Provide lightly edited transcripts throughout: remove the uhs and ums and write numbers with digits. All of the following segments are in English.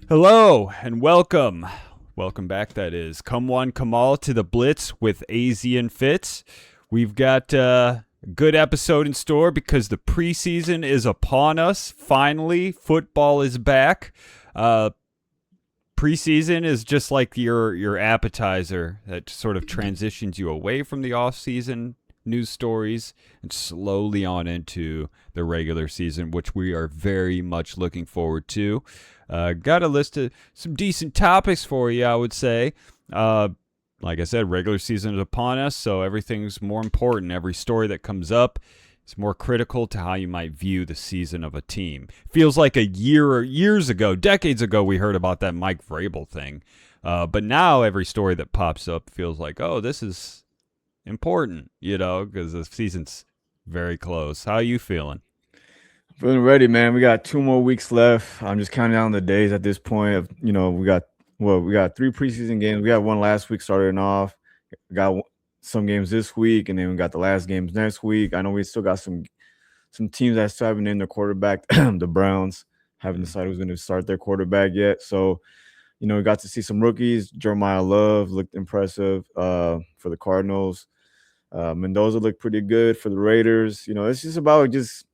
Hello and welcome. Welcome back, that is. Come one, come all to the Blitz with AZ and Fitz. We've got a good episode in store because the preseason is upon us. Finally, football is back. Preseason is just like your appetizer that sort of transitions you away from the off-season news stories and slowly on into the regular season, which we are very much looking forward to. Got a list of some decent topics for you, I would say. Like I said, regular season is upon us, so everything's more important. Every story that comes up is more critical to how you might view the season of a team. Feels like a year or years ago, decades ago, we heard about that Mike Vrabel thing. But now every story that pops up feels like, oh, this is important, because the season's very close. How are you feeling? Feeling ready, man. We got 2 more weeks left. I'm just counting down the days at this point. We got 3 preseason games. We got one last week starting off. We got some games this week, and then we got the last games next week. I know we still got some teams that still haven't named their quarterback. The Browns haven't decided who's going to start their quarterback yet. So, we got to see some rookies. Jeremiah Love looked impressive for the Cardinals. Mendoza looked pretty good for the Raiders. It's just about just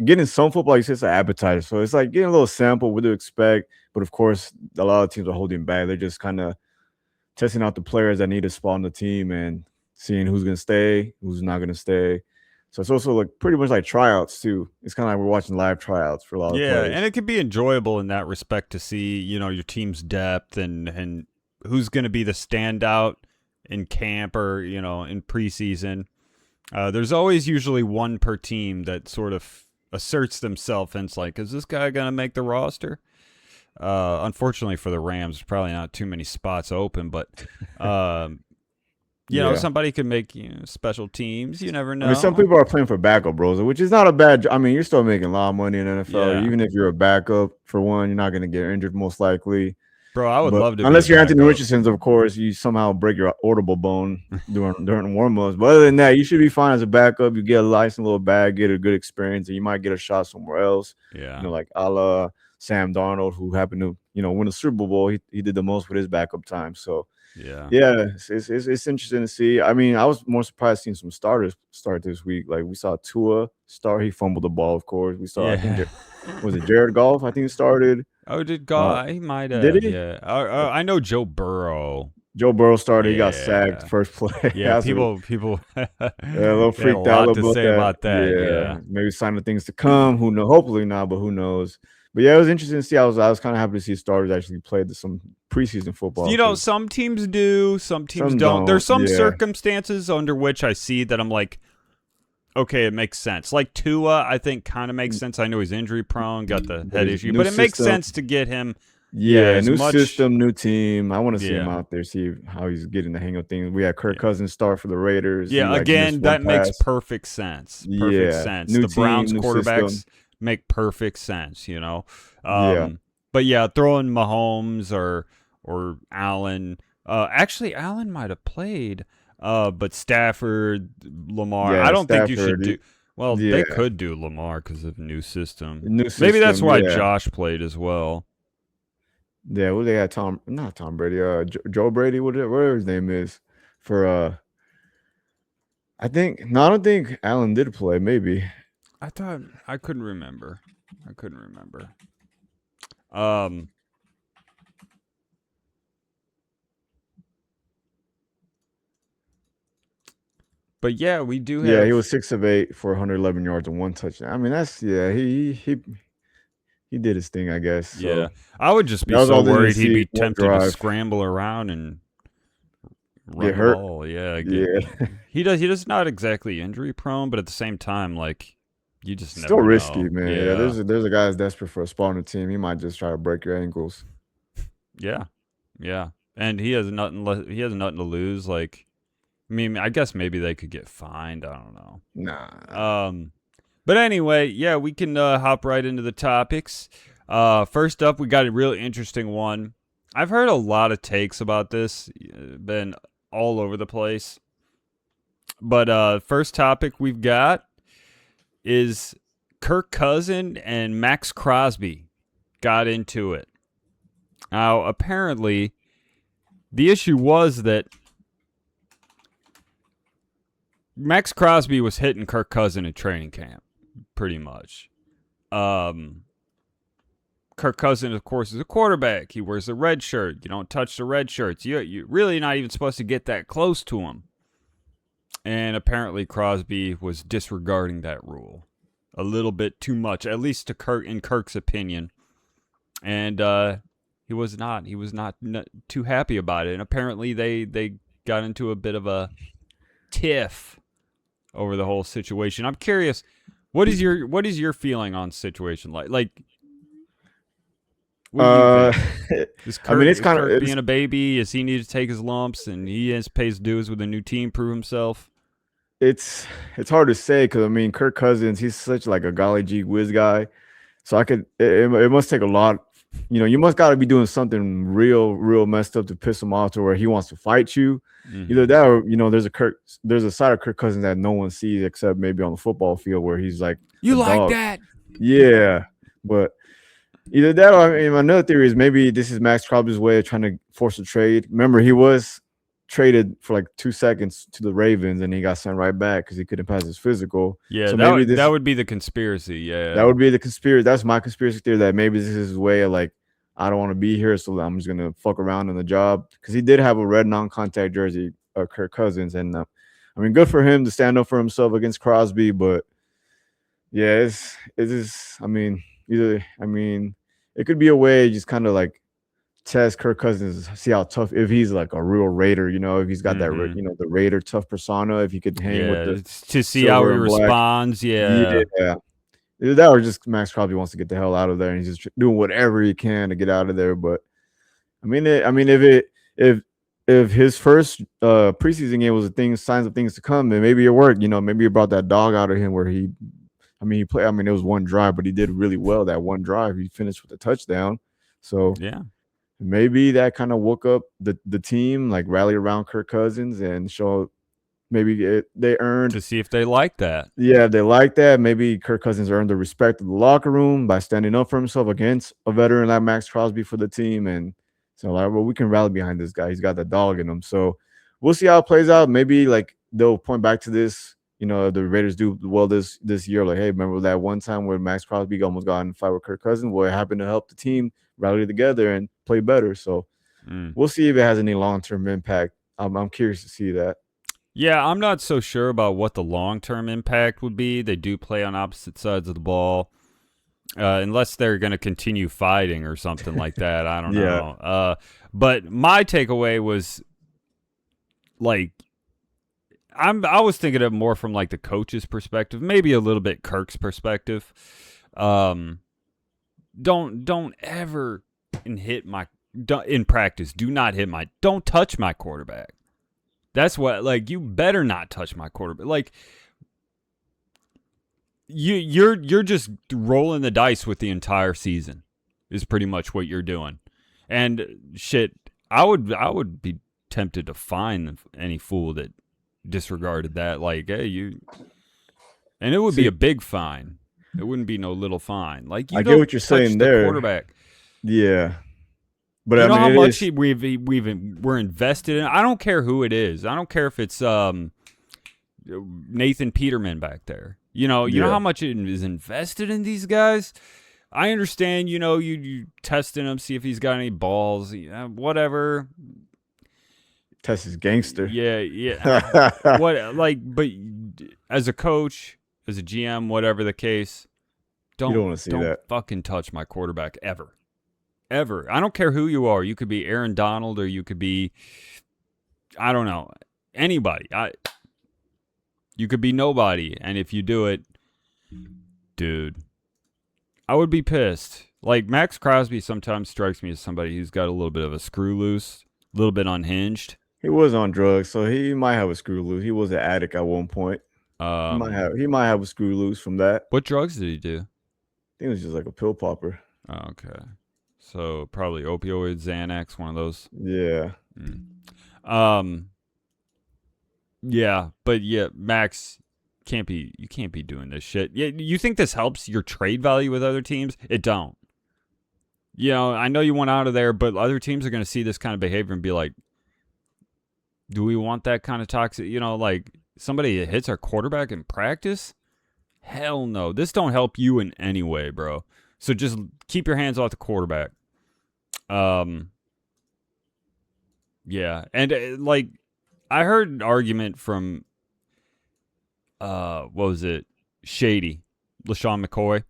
getting some football. It's just an appetizer. So it's like getting a little sample, what to expect. But, of course, a lot of teams are holding back. They're just kind of testing out the players that need a spot on the team and seeing who's going to stay, who's not going to stay. So it's also like pretty much like tryouts, too. It's kind of like we're watching live tryouts for a lot of players. Yeah, and it can be enjoyable in that respect to see, your team's depth and who's going to be the standout in camp or, in preseason. There's always usually one per team that sort of asserts themselves and it's like, is this guy going to make the roster? Unfortunately for the Rams, there's probably not too many spots open, but somebody could make special teams. You never know. I mean, some people are playing for backup roles, which is not a bad. I mean, you're still making a lot of money in the NFL. Yeah. Even if you're a backup, for one, you're not going to get injured most likely. Bro, I would love to. Unless you're Anthony Richardson, of course, you somehow break your audible bone during warm-ups. But other than that, you should be fine as a backup. You get a nice little bag, get a good experience, and you might get a shot somewhere else. Yeah. Like a la Sam Darnold, who happened to win a Super Bowl. He did the most with his backup time. So yeah, it's interesting to see. I mean, I was more surprised seeing some starters start this week. Like we saw Tua start. He fumbled the ball, of course. We saw, I think, was it Jared Goff? I think he started. Oh, did Goff? He might have. Did he? Yeah. I know Joe Burrow. Joe Burrow started. He got sacked first play. Yeah, people. A little freaked out about that. Yeah, maybe sign of things to come. Who knows? Hopefully not, but who knows? But yeah, it was interesting to see. I was kind of happy to see starters actually play some preseason football. Some teams do, some teams don't. There's some circumstances under which I see that I'm like, okay, it makes sense. Like Tua, I think kind of makes sense. I know he's injury prone, got the head issue, but it makes sense to get him. Yeah, new system, new team. I want to see him out there, see how he's getting the hang of things. We had Kirk Cousins start for the Raiders. Yeah, again, that makes perfect sense. Perfect sense. The Browns quarterbacks make perfect sense, But yeah, throwing Mahomes or Allen. Actually, Allen might have played. But Stafford, Lamar, I don't think you should do. Well, they could do Lamar because of new system. Maybe that's why Josh played as well. Yeah, well, they had not Tom Brady, Joe Brady, whatever his name is, for I don't think Allen did play. Maybe I thought I couldn't remember. But yeah, we do have. Yeah, he was 6 of 8 for 111 yards and 1 touchdown. I mean, that's he did his thing, I guess. So. Yeah, I would just be so worried he'd be tempted to scramble around and get hurt. The ball. Yeah. He does not exactly injury prone, but at the same time, like you just still never risky, know. Man. Yeah, there's a guy that's desperate for a spot on the team. He might just try to break your ankles. Yeah, and he has nothing to lose. Like, I mean, I guess maybe they could get fined. I don't know. Nah. But anyway, yeah, we can hop right into the topics. First up, we got a really interesting one. I've heard a lot of takes about this, been all over the place. But first topic we've got is Kirk Cousins and Maxx Crosby got into it. Now, apparently, the issue was that Maxx Crosby was hitting Kirk Cousins in training camp, pretty much. Kirk Cousins, of course, is a quarterback. He wears a red shirt. You don't touch the red shirts. You're really not even supposed to get that close to him. And apparently Crosby was disregarding that rule a little bit too much, at least to Kirk, in Kirk's opinion. And he was not too happy about it. And apparently they got into a bit of a tiff over the whole situation. I'm curious, what is your feeling on situation like? Like, what do you think? Is Kirk, it's kind of being a baby? Does he need to take his lumps and he has pays dues with a new team, prove himself? It's hard to say because Kirk Cousins, he's such like a golly gee whiz guy. So it must take a lot. You must got to be doing something real messed up to piss him off to where he wants to fight you. Mm-hmm. Either that or there's a side of Kirk Cousins that no one sees except maybe on the football field where he's like, you like dog. That? Yeah, but either that or another theory is maybe this is Maxx Crosby's way of trying to force a trade. Remember, he was traded for like 2 seconds to the Ravens and he got sent right back because he couldn't pass his physical. Yeah, so that would be the conspiracy. Yeah, that would be the conspiracy. That's my conspiracy theory, that maybe this is his way of like, I don't want to be here, so I'm just gonna fuck around in the job, because he did have a red non-contact jersey, Kirk Cousins, and good for him to stand up for himself against Crosby. But yeah, it could be a way just kind of like test Kirk Cousins, see how tough, if he's like a real Raider, if he's got that, the Raider tough persona, if he could hang with to see how he responds. Yeah. Either that or just Maxx Crosby wants to get the hell out of there and he's just doing whatever he can to get out of there. But if his first preseason game was signs of things to come, then maybe it worked. Maybe it brought that dog out of him where he played. It was one drive, but he did really well that one drive. He finished with a touchdown. So yeah, maybe that kind of woke up the team, like rally around Kirk Cousins and show. Maybe they earned to see if they like that. Yeah, if they like that. Maybe Kirk Cousins earned the respect of the locker room by standing up for himself against a veteran like Maxx Crosby for the team. And so, like, well, we can rally behind this guy. He's got the dog in him. So we'll see how it plays out. Maybe like they'll point back to this. The Raiders do well this year. Like, hey, remember that one time where Maxx Crosby almost got in a fight with Kirk Cousins? Well, it happened to help the team rally together and play better. So we'll see if it has any long-term impact. I'm curious to see that. Yeah, I'm not so sure about what the long-term impact would be. They do play on opposite sides of the ball. Unless they're going to continue fighting or something like that. I don't know. But my takeaway was, like, I was thinking of more from, like, the coach's perspective, maybe a little bit Kirk's perspective. Don't ever in practice, do not don't touch my quarterback. That's what, like, you better not touch my quarterback. Like, you're just rolling the dice with the entire season is pretty much what you're doing. And shit, I would be tempted to fine any fool that disregarded that. Like, hey, and it would be a big fine. It wouldn't be no little fine. Like, I get what you're saying there. Quarterback. Yeah. But you know how much we're invested in? I don't care who it is. I don't care if it's Nathan Peterman back there. You know how much it is invested in these guys? I understand, you testing him, see if he's got any balls, whatever. Test his gangster. Yeah. But as a coach, as a GM, whatever the case, don't fucking touch my quarterback ever. Ever. I don't care who you are. You could be Aaron Donald or you could be, I don't know, anybody. You could be nobody. And if you do it, dude, I would be pissed. Like, Maxx Crosby sometimes strikes me as somebody who's got a little bit of a screw loose, a little bit unhinged. He was on drugs, so he might have a screw loose. He was an addict at one point. He might have a screw loose from that. What drugs did he do? I think it was just like a pill popper. Oh, okay. So probably opioids, Xanax, one of those. Yeah. Yeah, but yeah, Max, you can't be doing this shit. Yeah, you think this helps your trade value with other teams? It don't. I know you went out of there, but other teams are going to see this kind of behavior and be like, do we want that kind of toxic? Like somebody hits our quarterback in practice? Hell no. This don't help you in any way, bro. So just keep your hands off the quarterback. Yeah. And like, I heard an argument from, what was it? Shady, LaShawn McCoy.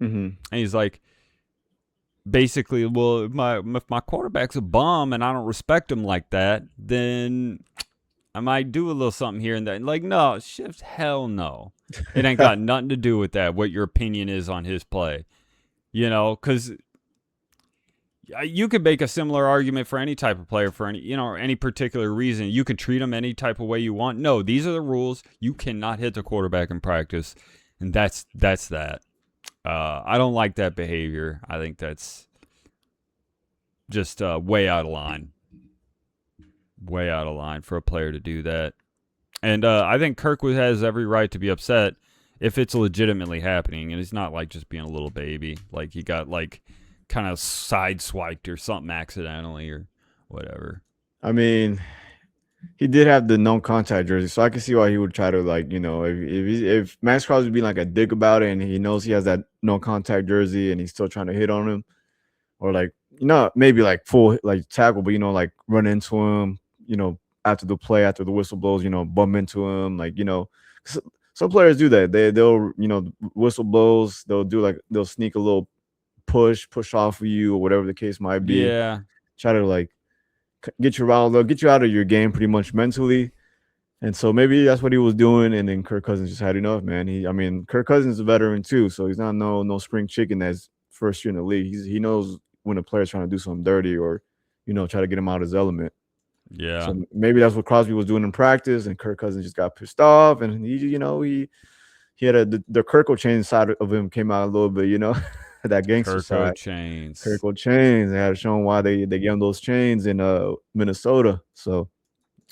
Mm-hmm. And he's like, basically, well, if my quarterback's a bum and I don't respect him like that, then I might do a little something here and there. Like, no, shift, hell no. It ain't got nothing to do with that, what your opinion is on his play. Because you could make a similar argument for any type of player for any particular reason. You could treat them any type of way you want. No, these are the rules. You cannot hit the quarterback in practice, and that's that. I don't like that behavior. I think that's just way out of line. Way out of line for a player to do that. And I think Kirk has every right to be upset if it's legitimately happening, and he's not like just being a little baby. Like he got like kind of sideswiped or something accidentally or whatever. I mean, he did have the no contact jersey, so I can see why he would try to if Maxx Crosby being like a dick about it, and he knows he has that no contact jersey, and he's still trying to hit on him, or like maybe like full like tackle, but like run into him, after the play, after the whistle blows, bump into him, like some players do that. They'll whistle blows, they'll sneak a little push off of you or whatever the case might be. Yeah. Try to like get you riled up, get you out of your game pretty much mentally. And so maybe that's what he was doing. And then Kirk Cousins just had enough, man. Kirk Cousins is a veteran too, so he's not no spring chicken that's first year in the league. He knows when a player's trying to do something dirty or try to get him out of his element. Yeah. So maybe that's what Crosby was doing in practice, and Kirk Cousins just got pissed off, and he had the Kirk O Chainz side of him came out a little bit, that gangster Kirk side. O Chainz. Kirk O Chainz. They had shown why they gave him those chains in Minnesota. So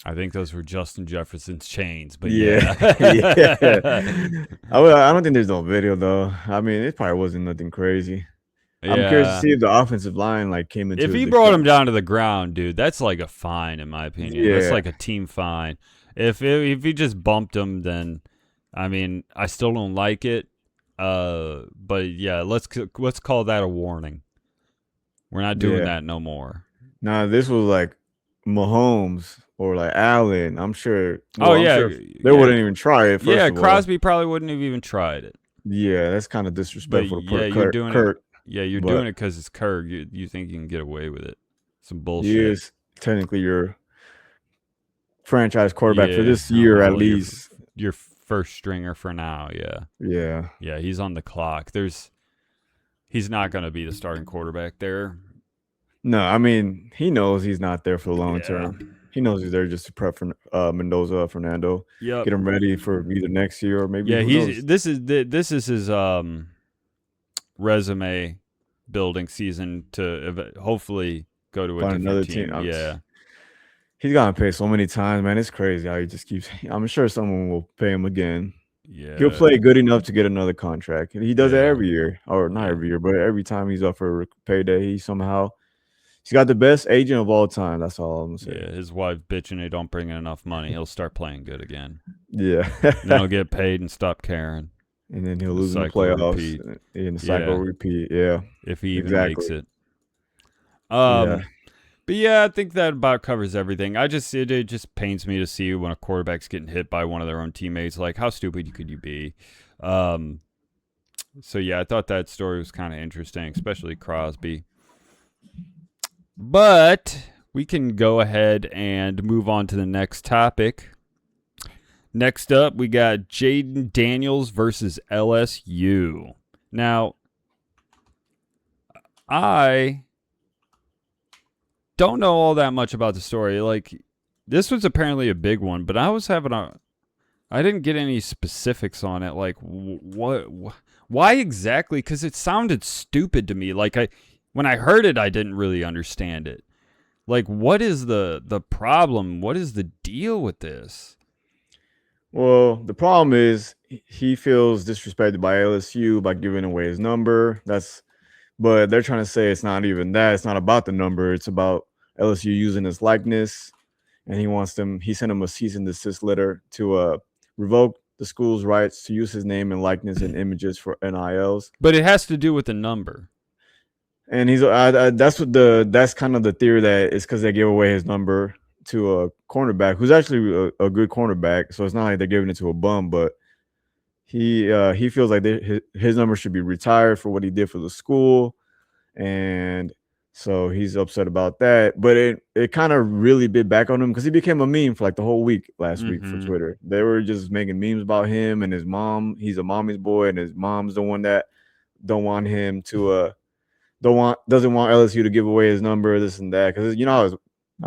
I think those were Justin Jefferson's chains, but yeah. I don't think there's no video though. I mean, it probably wasn't nothing crazy. Yeah. I'm curious to see if the offensive line came into. If he brought him down to the ground, dude, that's like a fine in my opinion. Yeah. That's like a team fine. If he just bumped him, then I still don't like it. But yeah, let's call that a warning. We're not doing that no more. Nah, this was like Mahomes or like Allen. I'm sure. I'm sure they wouldn't even try it. First of Crosby probably wouldn't have even tried it. Yeah, that's kind of disrespectful to Kirk. You're doing it. Yeah, you're doing it because it's Kirk. You think you can get away with it? Some bullshit. He is technically your franchise quarterback for this year, at least. Your first stringer for now. Yeah. He's on the clock. He's not going to be the starting quarterback there. No, he knows he's not there for the long term. He knows he's there just to prep for Mendoza, Fernando. Yep. Get him ready for either next year or maybe. Yeah, this is his resume building season to hopefully go to a different another team. Yeah. He's gotten paid so many times, man. It's crazy how he just keeps. I'm sure someone will pay him again. Yeah, he'll play good enough to get another contract. He does it every year, or not every year, but every time he's up for a payday, he's got the best agent of all time. That's all I'm saying. Yeah, his wife bitching they don't bring in enough money. He'll start playing good again. Yeah, then he'll get paid and stop caring. And then he'll lose in the playoffs. And the cycle repeat. Yeah, if he even makes it. But yeah, I think that about covers everything. It just pains me to see when a quarterback's getting hit by one of their own teammates. Like, how stupid could you be? So yeah, I thought that story was kind of interesting, especially Crosby. But we can go ahead and move on to the next topic. Next up, we got Jayden Daniels versus LSU. Now, I don't know all that much about the story. Like, this was apparently a big one, but I didn't get any specifics on it. Like, why exactly? Because it sounded stupid to me. Like, when I heard it, I didn't really understand it. Like, what is the problem? What is the deal with this? Well, the problem is he feels disrespected by LSU by giving away his number. That's but they're trying to say it's not even that. It's not about the number. It's about LSU using his likeness, and he sent him a cease and desist letter to revoke the school's rights to use his name and likeness and images for NILs. But it has to do with the number. And that's kind of the theory, that it's because they gave away his number to a cornerback who's actually a good cornerback. So it's not like they're giving it to a bum, but he feels like his number should be retired for what he did for the school, and so he's upset about that. But it kind of really bit back on him because he became a meme for like the whole week last week for Twitter. They were just making memes about him and his mom. He's a mommy's boy, and his mom's the one that don't want him to doesn't want LSU to give away his number, this and that. Because I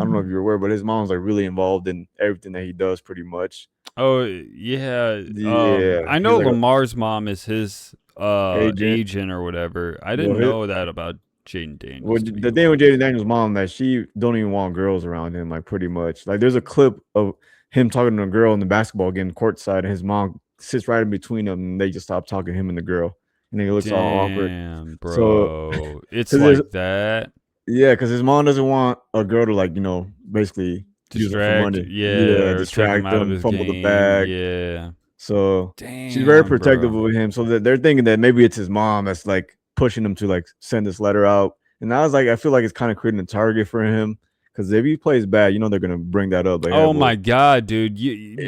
don't know if you're aware, but his mom's like really involved in everything that he does, pretty much. Oh yeah, yeah. I know Lamar's mom is his agent or whatever. I didn't know that about Jayden Daniels. Well, the thing with Jayden Daniels' mom, that she don't even want girls around him, like pretty much. Like there's a clip of him talking to a girl in the basketball game courtside, and his mom sits right in between them, and they just stop talking, him and the girl, and he looks all awkward. Damn, bro, so, it's like that. Yeah, because his mom doesn't want a girl to basically distract, distract them, fumble the bag. Yeah. So she's very protective of him. So that they're thinking that maybe it's his mom that's like pushing him to like send this letter out. And I was like, I feel like it's kind of creating a target for him, because if he plays bad, they're gonna bring that up. Like, oh my god, dude! Jayden.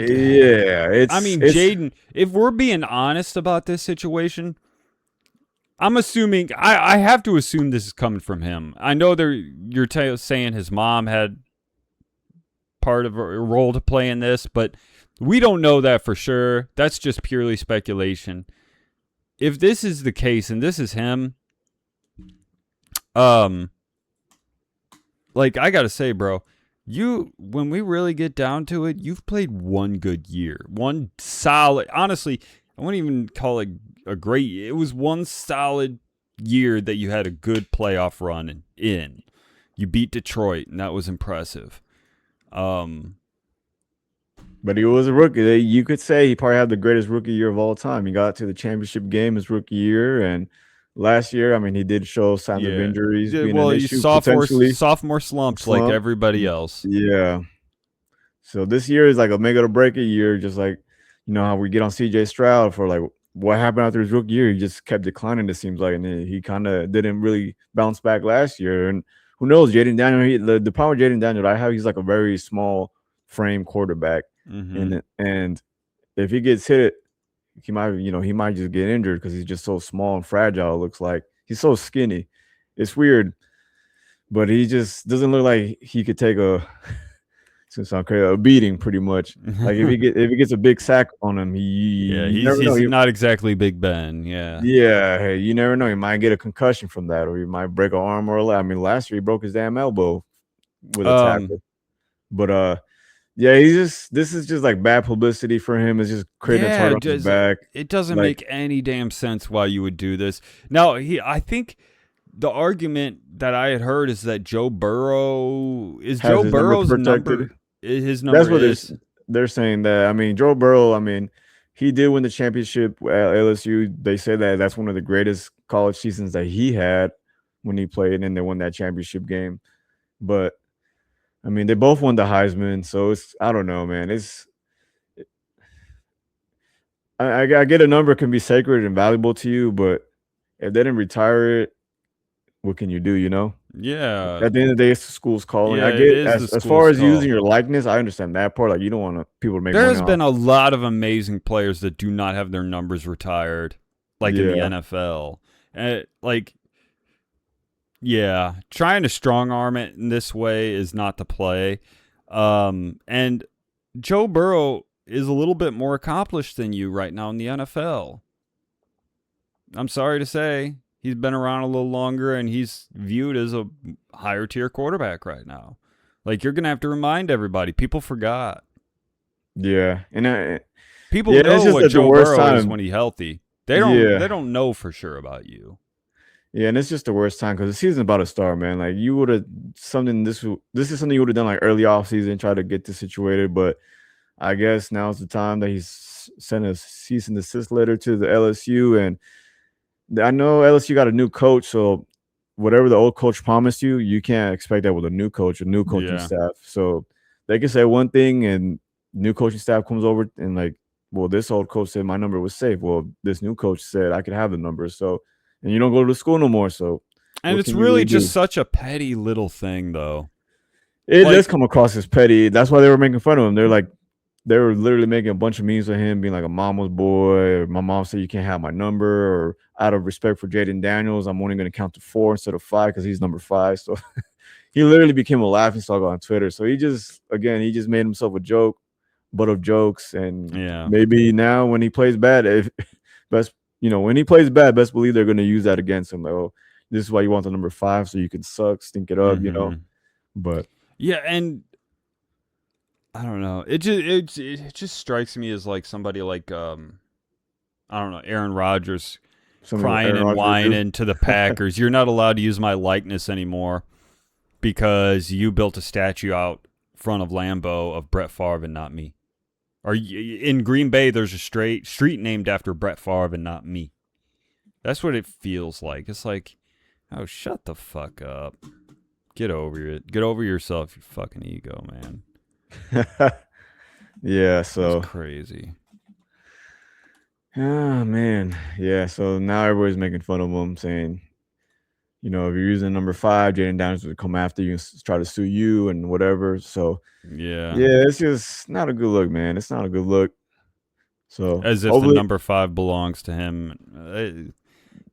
If we're being honest about this situation, I'm assuming I have to assume this is coming from him. I know you're saying his mom had part of a role to play in this, but we don't know that for sure. That's just purely speculation. If this is the case and this is him, like I gotta say, bro, when we really get down to it, you've played one good year, one solid. Honestly, I wouldn't even call it a great. It was one solid year that you had a good playoff run in. You beat Detroit, and that was impressive. But he was a rookie. You could say he probably had the greatest rookie year of all time. He got to the championship game his rookie year, and last year, I mean, he did show signs of injuries. Well, he's sophomore slumps like everybody else. Yeah. So this year is like a make it or break it year, just like how we get on CJ Stroud for like what happened after his rookie year. He just kept declining, it seems like, and he kind of didn't really bounce back last year. And who knows, Jayden Daniels, the problem with Jayden Daniels, he's like a very small frame quarterback. And if he gets hit, he might just get injured because he's just so small and fragile. It looks like he's so skinny. It's weird, but he just doesn't look like he could take a beating, pretty much. Like if he gets a big sack on him, he's not exactly Big Ben. Hey, you never know. He might get a concussion from that, or he might break an arm or a leg. I mean, last year he broke his damn elbow with a tackle. But this is just like bad publicity for him. It's just creating a target on his back. It doesn't make any damn sense why you would do this. Now, I think the argument that I had heard is that Joe Burrow's number his number. That's what they're saying. That, I mean, Joe Burrow, he did win the championship at LSU. They say that that's one of the greatest college seasons that he had when he played, and they won that championship game. But I mean, they both won the Heisman, so I don't know, man. I get a number can be sacred and valuable to you, but if they didn't retire it, what can you do, Yeah. At the end of the day, it's the school's calling. Yeah, I get as far as using your likeness, I understand that part. Like, you don't want people to make money. There's been a lot of amazing players that do not have their numbers retired, like in the NFL. Trying to strong arm it in this way is not the play. And Joe Burrow is a little bit more accomplished than you right now in the NFL. I'm sorry to say, he's been around a little longer, and he's viewed as a higher tier quarterback right now. Like, you're gonna have to remind everybody. People forgot. Yeah, and people know what Joe Burrow is when he's healthy. They don't know for sure about you. Yeah, and it's just the worst time because the season's about to start, man. Like, you would have this is something you would have done like early off season, try to get this situated. But I guess now's the time that he's sent a cease and desist letter to the LSU, and I know LSU got a new coach, so whatever the old coach promised you, you can't expect that with a new coach, a new coaching Yeah. staff. So they can say one thing and new coaching staff comes over and like, well, this old coach said my number was safe. Well, this new coach said I could have the number. So, and you don't go to school no more. So, And what it's can you really really just do? such a petty little thing, though. It Like, does come across as petty. That's why they were making fun of him. They're like, they were literally making a bunch of memes of him being like a mama's boy, or my mom said you can't have my number, or out of respect for Jayden Daniels, I'm only going to count to 4 instead of 5 because he's number 5. So he literally became a laughingstock on Twitter. So he just made himself a joke, butt of jokes, and yeah. maybe now when he plays bad, when he plays bad, best believe they're going to use that against him. Like, oh, this is why you want the number 5 so you can suck, stink it up, But yeah, and I don't know. It just strikes me as like somebody like I don't know, Aaron Rodgers crying and whining to the Packers. You're not allowed to use my likeness anymore because you built a statue out front of Lambeau of Brett Favre and not me. Or in Green Bay, there's a street named after Brett Favre and not me. That's what it feels like. It's like, oh, shut the fuck up. Get over it. Get over yourself, you fucking ego, man. Yeah, so it's crazy. Oh man, yeah. So now everybody's making fun of him, saying, if you're using number 5, Jayden Daniels would come after you and try to sue you and whatever. So yeah, it's just not a good look, man. It's not a good look. So as if the number 5 belongs to him.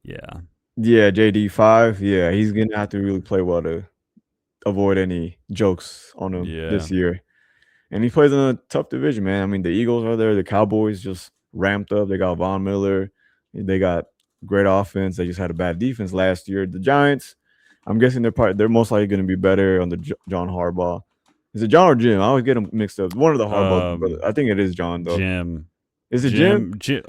Yeah, JD5. Yeah, he's gonna have to really play well to avoid any jokes on him this year. And he plays in a tough division, man. I mean, the Eagles are there. The Cowboys just ramped up. They got Von Miller. They got great offense. They just had a bad defense last year. The Giants, I'm guessing they're most likely going to be better under John Harbaugh. Is it John or Jim? I always get them mixed up. One of the Harbaugh brothers. I think it is John, though. Jim. Is it Jim? Jim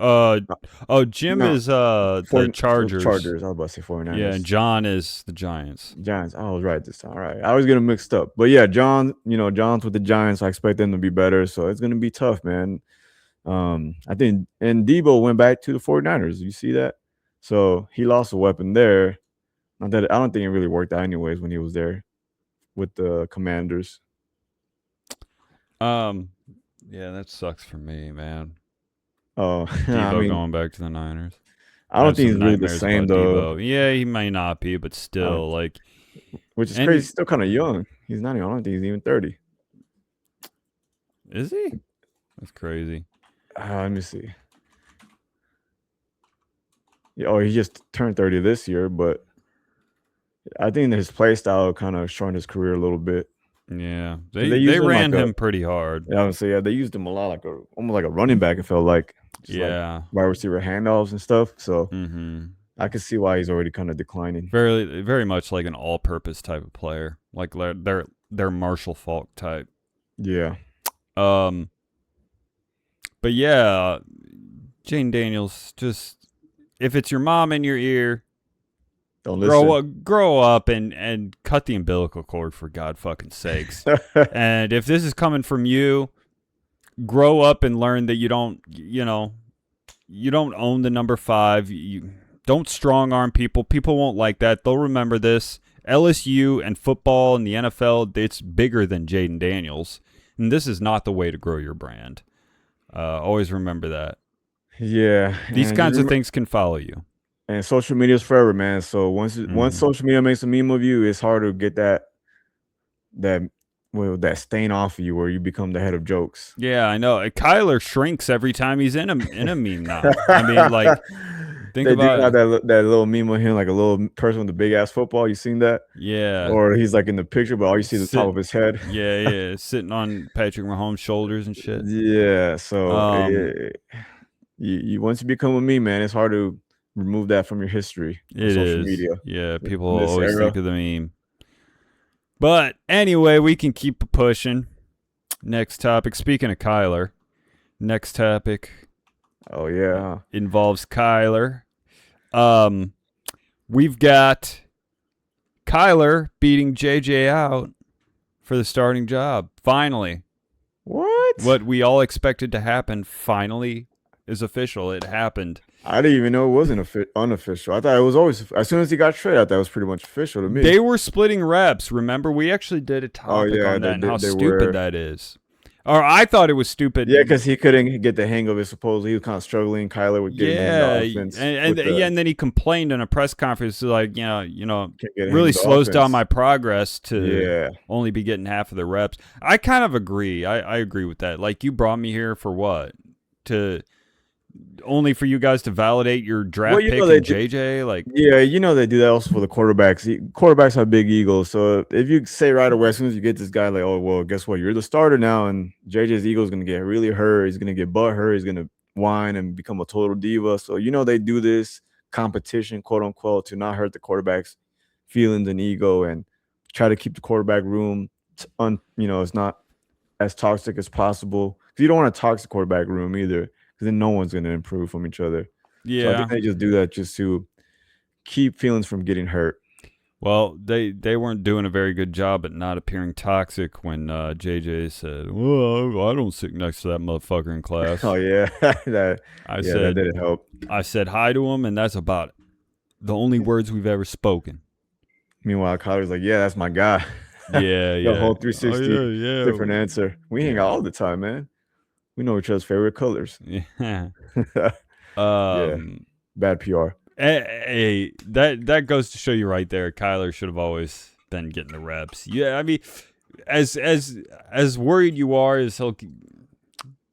is the Chargers. Chargers. I was about to say 49ers. Yeah, and John is the Giants. Giants. I was right this time. All right. I always get them mixed up. But yeah, John's with the Giants. I expect them to be better. So it's going to be tough, man. I think, and Debo went back to the 49ers. You see that? So he lost a weapon there. Not that I don't think it really worked out anyways when he was there with the Commanders. Yeah, that sucks for me, man. Oh, Debo going back to the Niners. I don't think he's really the same though. Debo. Yeah, he may not be, but still, which is crazy. He's still kind of young. He's not even. I don't think he's even 30. Is he? That's crazy. Let me see. Yeah, he just turned 30 this year, but I think his play style kind of shortened his career a little bit. Yeah, they ran him pretty hard. Yeah, I would say they used him a lot, almost like a running back. It felt like like wide receiver handoffs and stuff. So I can see why he's already kind of declining. Very, very much like an all-purpose type of player, like they're Marshall Faulk type. Yeah. But yeah, Jayden Daniels, just if it's your mom in your ear, don't listen. Grow up and cut the umbilical cord for God fucking sakes. And if this is coming from you, grow up and learn that you don't own the number 5. You don't strong arm people. People won't like that. They'll remember this. LSU and football and the NFL, it's bigger than Jayden Daniels. And this is not the way to grow your brand. Always remember that. Yeah. These kinds of things can follow you. And social media is forever, man. So once social media makes a meme of you, it's hard to get that stain off of you where you become the head of jokes. Yeah, I know. Kyler shrinks every time he's in a meme now. I mean, like, think about that little meme of him, like a little person with a big ass football. You seen that? Yeah. Or he's like in the picture, but all you see is the top of his head. Yeah, sitting on Patrick Mahomes' shoulders and shit. Yeah. So you once you become a meme, man, it's hard to remove that from your history. Social media. Yeah, people always think of the meme. But anyway, we can keep pushing. Next topic. Speaking of Kyler, next topic. Oh yeah, involves Kyler. We've got Kyler beating JJ out for the starting job. Finally. What we all expected to happen finally is official. It happened. I didn't even know it wasn't unofficial. I thought it was always, as soon as he got traded, I thought it was pretty much official to me. They were splitting reps. Remember, we actually did a topic on that and how stupid that is. Or I thought it was stupid. Yeah, because he couldn't get the hang of it. Supposedly, he was kind of struggling. Kyler would get the offense. And then he complained in a press conference, like, really slows down my progress to only be getting half of the reps. I kind of agree. I agree with that. Like, you brought me here for what? Only for you guys to validate your draft pick in JJ? Like, yeah, they do that also for the quarterbacks. Quarterbacks have big egos, so if you say right away as soon as you get this guy, like, oh well, guess what, you're the starter now, and JJ's ego is gonna get really hurt. He's gonna get butt hurt. He's gonna whine and become a total diva. So they do this competition, quote unquote, to not hurt the quarterback's feelings and ego, and try to keep the quarterback room, it's not as toxic as possible. Because you don't want a toxic quarterback room either. Because then no one's going to improve from each other. Yeah. So I think they just do that just to keep feelings from getting hurt. Well, they weren't doing a very good job at not appearing toxic when JJ said, well, I don't sit next to that motherfucker in class. Oh, yeah. that didn't help. I said hi to him, and that's about the only words we've ever spoken. Meanwhile, Kyler's like, yeah, that's my guy. Yeah, The whole 360, different answer. We hang out all the time, man. We know each other's favorite colors. Yeah. Bad PR. Hey, that goes to show you right there. Kyler should have always been getting the reps. Yeah, I mean, as worried you are as he'll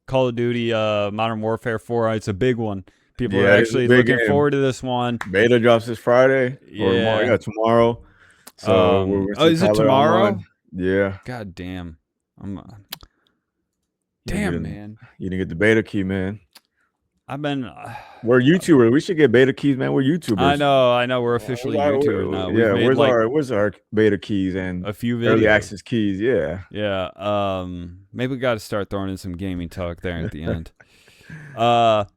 Call of Duty Modern Warfare 4, it's a big one. People are actually looking forward to this one. Beta drops this Friday. Or tomorrow. So is it tomorrow? Online. Yeah. God damn. Man. You didn't get the beta key, man. We're YouTubers. We should get beta keys, man. We're YouTubers. I know. We're officially YouTubers now. Where's our beta keys and a few videos. Early access keys? Yeah. Yeah. Maybe we got to start throwing in some gaming talk there at the end. But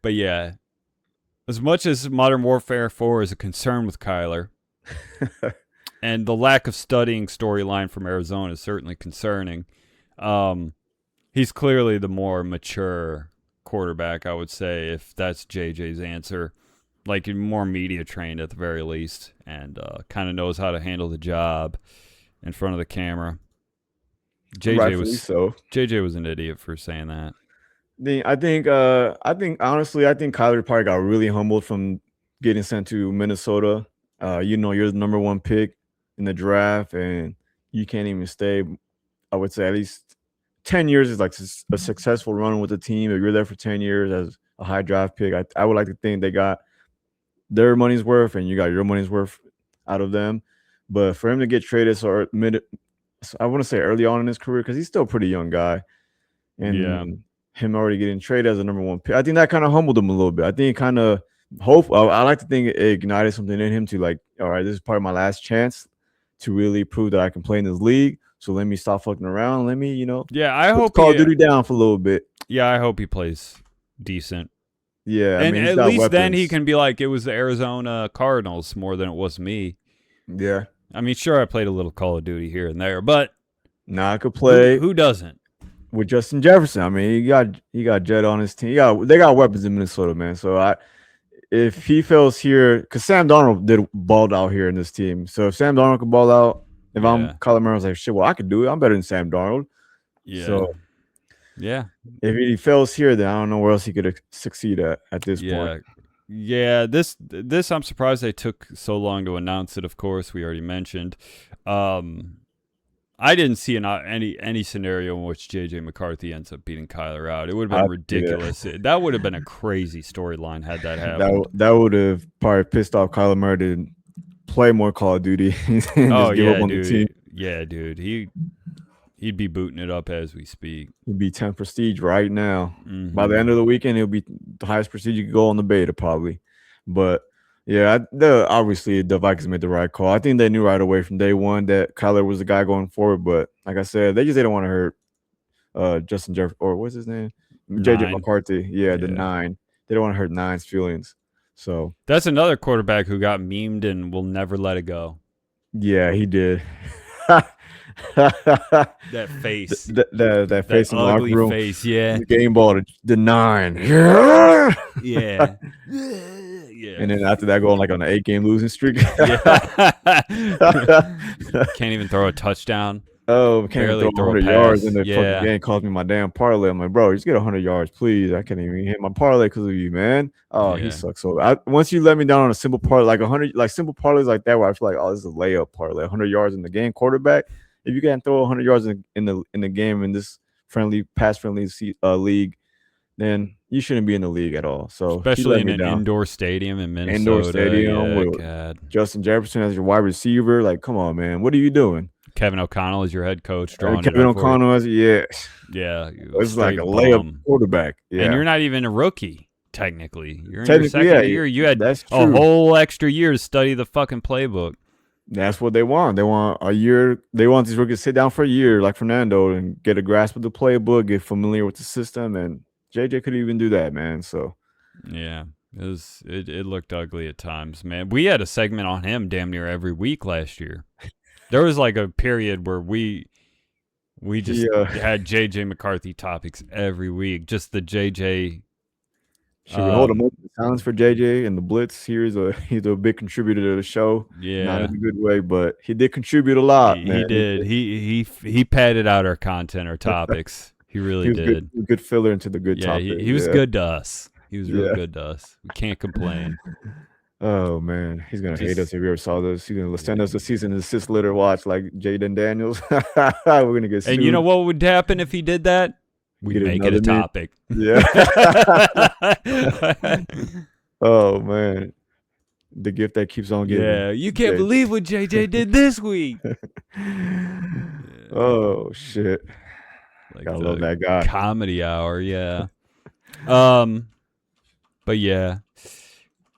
yeah, as much as Modern Warfare 4 is a concern with Kyler, and the lack of studying storyline from Arizona is certainly concerning. He's clearly the more mature quarterback, I would say, if that's JJ's answer. Like, more media trained at the very least, and kind of knows how to handle the job in front of the camera. JJ was an idiot for saying that. I think Kyler probably got really humbled from getting sent to Minnesota. You're the number one pick in the draft, and you can't even stay. I would say at least 10 years is like a successful run with the team. If you're there for 10 years as a high draft pick, I would like to think they got their money's worth and you got your money's worth out of them. But for him to get traded I want to say early on in his career, because he's still a pretty young guy, and him already getting traded as a number one pick, I think that kind of humbled him a little bit. I think it kind of I like to think it ignited something in him to, like, all right, this is probably my last chance to really prove that I can play in this league. So let me stop fucking around. Let me, I hope Call of Duty down for a little bit. Yeah, I hope he plays decent. Yeah, and at least then he can be like, it was the Arizona Cardinals more than it was me. Yeah, I mean, sure, I played a little Call of Duty here and there, but I could play. Who doesn't? With Justin Jefferson, I mean, he got Jet on his team. They got weapons in Minnesota, man. So if he fails here, because Sam Darnold did balled out here in this team. So if Sam Darnold could ball out. If I'm Kyler Murray, I was like, shit, well, I could do it. I'm better than Sam Darnold. Yeah. So, yeah. If he fails here, then I don't know where else he could succeed at this point. Yeah. This I'm surprised they took so long to announce it. Of course, we already mentioned. I didn't see any scenario in which JJ McCarthy ends up beating Kyler out. It would have been ridiculous. Yeah. That would have been a crazy storyline had that happened. That would have probably pissed off Kyler Murray to play more Call of Duty. Dude. Yeah, dude. He'd be booting it up as we speak. He'd be 10 prestige right now. Mm-hmm. By the end of the weekend, it'll be the highest prestige you could go on the beta, probably. But yeah, obviously the Vikings made the right call. I think they knew right away from day one that Kyler was the guy going forward. But like I said, they just didn't want to hurt Justin Jefferson, or what's his name? JJ McCarthy. Yeah, the 9. They don't want to hurt 9's feelings. So that's another quarterback who got memed and will never let it go. Yeah, he did. That face. That face in the locker ugly room. face, yeah. The game ball, the 9. Yeah. Yeah. Yeah. And then after that, going like on an 8-game losing streak. Yeah. Can't even throw a touchdown. Oh, can't even Barely throw throw a 100 yards pass. in the Yeah. fucking game. Calls me my damn parlay. I'm like, bro, just get 100 yards, please. I can't even hit my parlay because of you, man. Oh, Yeah. he sucks. So once you let me down on a simple parlay, like 100, like simple parlays like that, where I feel like, oh, this is a layup parlay, 100 yards in the game, quarterback. If you can't throw 100 yards in the game in this pass friendly league, then you shouldn't be in the league at all. So especially in an indoor stadium in Minnesota. Indoor stadium with God. Justin Jefferson as your wide receiver. Like, come on, man. What are you doing? Kevin O'Connell is your head coach. Kevin O'Connell as yeah. It's like a layup quarterback. Yeah. And you're not even a rookie, technically. You're in your second year. You had a whole extra year to study the fucking playbook. That's what they want. They want a year. They want these rookies to sit down for a year, like Fernando, and get a grasp of the playbook, get familiar with the system. And JJ could even do that, man. So, yeah, it looked ugly at times, man. We had a segment on him damn near every week last year. There was like a period where we just had JJ McCarthy topics every week. Just the JJ. Should we hold him up in silence for JJ and the Blitz? He's a big contributor to the show. Yeah, not in a good way, but he did contribute a lot. He did. He padded out our content, our topics. He really did. Good filler into the good topic. He was good to us. He was real good to us. We can't complain. Oh man, he's gonna hate us if you ever saw this. He's gonna send us a season assist litter watch like Jayden Daniels. We're gonna get sued. And you know what would happen if he did that? We'd make it a topic. Yeah. Oh man, the gift that keeps on giving. Yeah, you can't believe what JJ did this week. Oh shit! Like, I love that guy. Comedy hour, yeah. But yeah,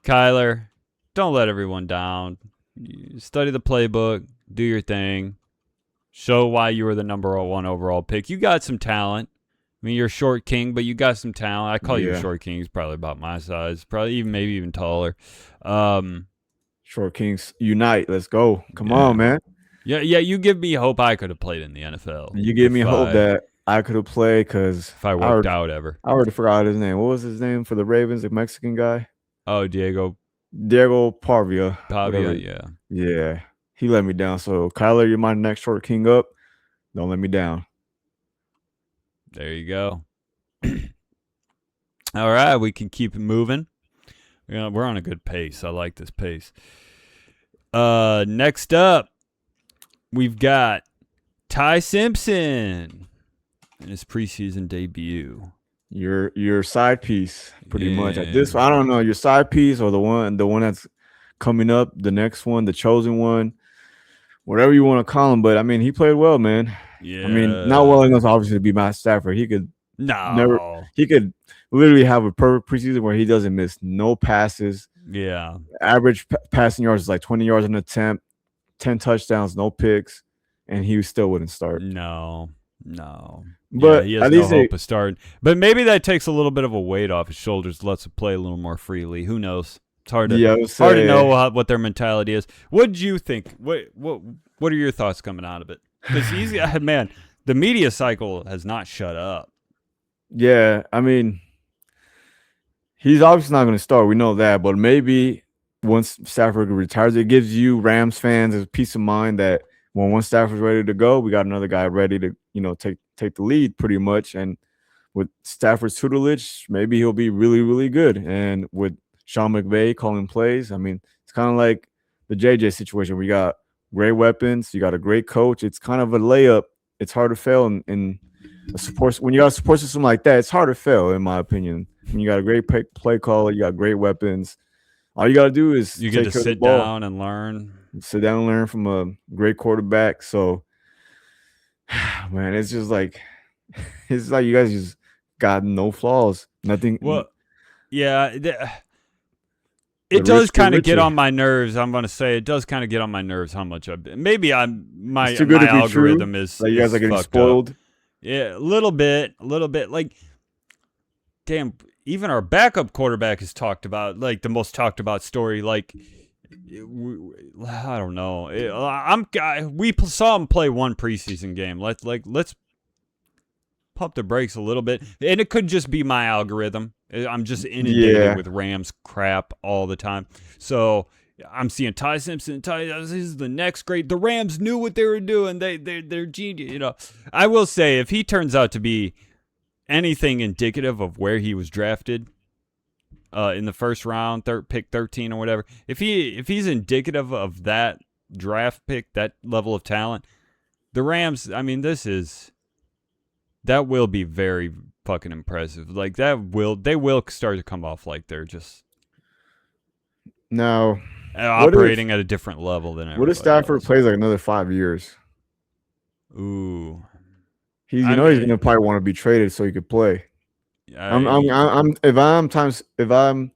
Kyler, don't let everyone down. You study the playbook, do your thing, show why you were the number 1 overall pick. You got some talent. I mean, you're a short king, but you got some talent. I call you a short king. He's probably about my size, probably maybe even taller. Short kings unite. Let's go. Come on, man. Yeah. You give me hope I could have played in the NFL. You give me hope that I could have played because if I worked out ever. I already forgot his name. What was his name for the Ravens? The Mexican guy. Oh, Diego Pavia. Yeah. Yeah. He let me down. So Kyler, you're my next short king up. Don't let me down. There you go. All right, we can keep it moving. We're on a good pace. I like this pace. Next up, we've got Ty Simpson in his preseason debut. Your side piece, pretty much. At this, I don't know, your side piece or the one that's coming up, the next one, the chosen one, whatever you want to call him. But I mean, he played well, man. Yeah. I mean, not well enough obviously to be Matt Stafford. He could literally have a perfect preseason where he doesn't miss no passes. Yeah. Average passing yards is like 20 yards an attempt, 10 touchdowns, no picks, and he still wouldn't start. No. But he has no hope of starting. But maybe that takes a little bit of a weight off his shoulders, lets him play a little more freely. Who knows? It's hard to know what their mentality is. What did you think? What are your thoughts coming out of it? Because man, the media cycle has not shut up. Yeah, I mean, he's obviously not going to start. We know that, but maybe once Stafford retires, it gives you Rams fans a peace of mind that when one Stafford's ready to go, we got another guy ready to take the lead pretty much. And with Stafford's tutelage, maybe he'll be really, really good. And with Sean McVay calling plays, I mean, it's kind of like the JJ situation. We got great weapons. You got a great coach. It's kind of a layup. It's hard to fail in a support. When you got a support system like that, it's hard to fail, in my opinion. When you got a great play caller, you got great weapons. All you got to do is you get to sit down and learn. Sit down and learn from a great quarterback. So, man, it's like you guys just got no flaws. Nothing. Well, yeah. It does kind of get on my nerves. I'm going to say it does kind of get on my nerves how much I've been. Maybe my algorithm is like you guys are getting spoiled. Up. Yeah, a little bit. Like, damn, even our backup quarterback is talked about, like the most talked about story. Like, I don't know. We saw him play one preseason game. Let's pump the brakes a little bit, and it could just be my algorithm. I'm just inundated with Rams crap all the time, so I'm seeing Ty Simpson. This is the next great. The Rams knew what they were doing. They're genius. You know, I will say if he turns out to be anything indicative of where he was drafted in the first round, pick 13 or whatever, if he's indicative of that draft pick, that level of talent, the Rams, I mean, that will be very fucking impressive. Like they will start to come off like they're just now operating at a different level than everybody What if Stafford else. plays like another 5 years? Ooh, He's gonna probably want to be traded so he could play. If I'm Ty Simpson,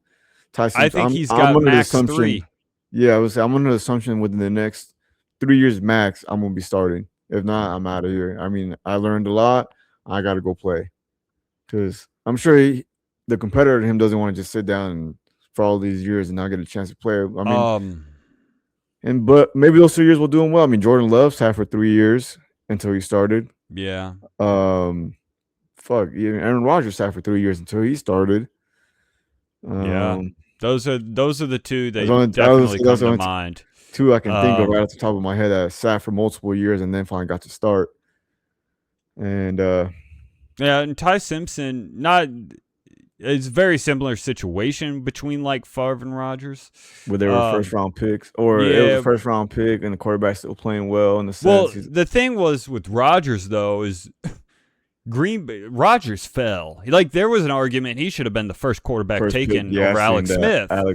I think he's got max 3. Yeah, I'm under the assumption within the next 3 years max, I'm gonna be starting. If not, I'm out of here. I mean, I learned a lot. I got to go play because I'm sure the competitor to him doesn't want to just sit down for all these years and not get a chance to play. I mean, but maybe those 3 years will do him well. I mean, Jordan Love sat for 3 years until he started. Yeah. Even Aaron Rodgers sat for 3 years until he started. Yeah. Those are the two that definitely come to mind. Two I can think of right off the top of my head that sat for multiple years and then finally got to start. And and Ty Simpson, it's a very similar situation between like Favre and Rodgers, where they were first round picks, or it was a first round pick, and the quarterback still playing well in the sense. Well, the thing was with Rodgers though is Rodgers fell. Like there was an argument he should have been the first quarterback taken over Alex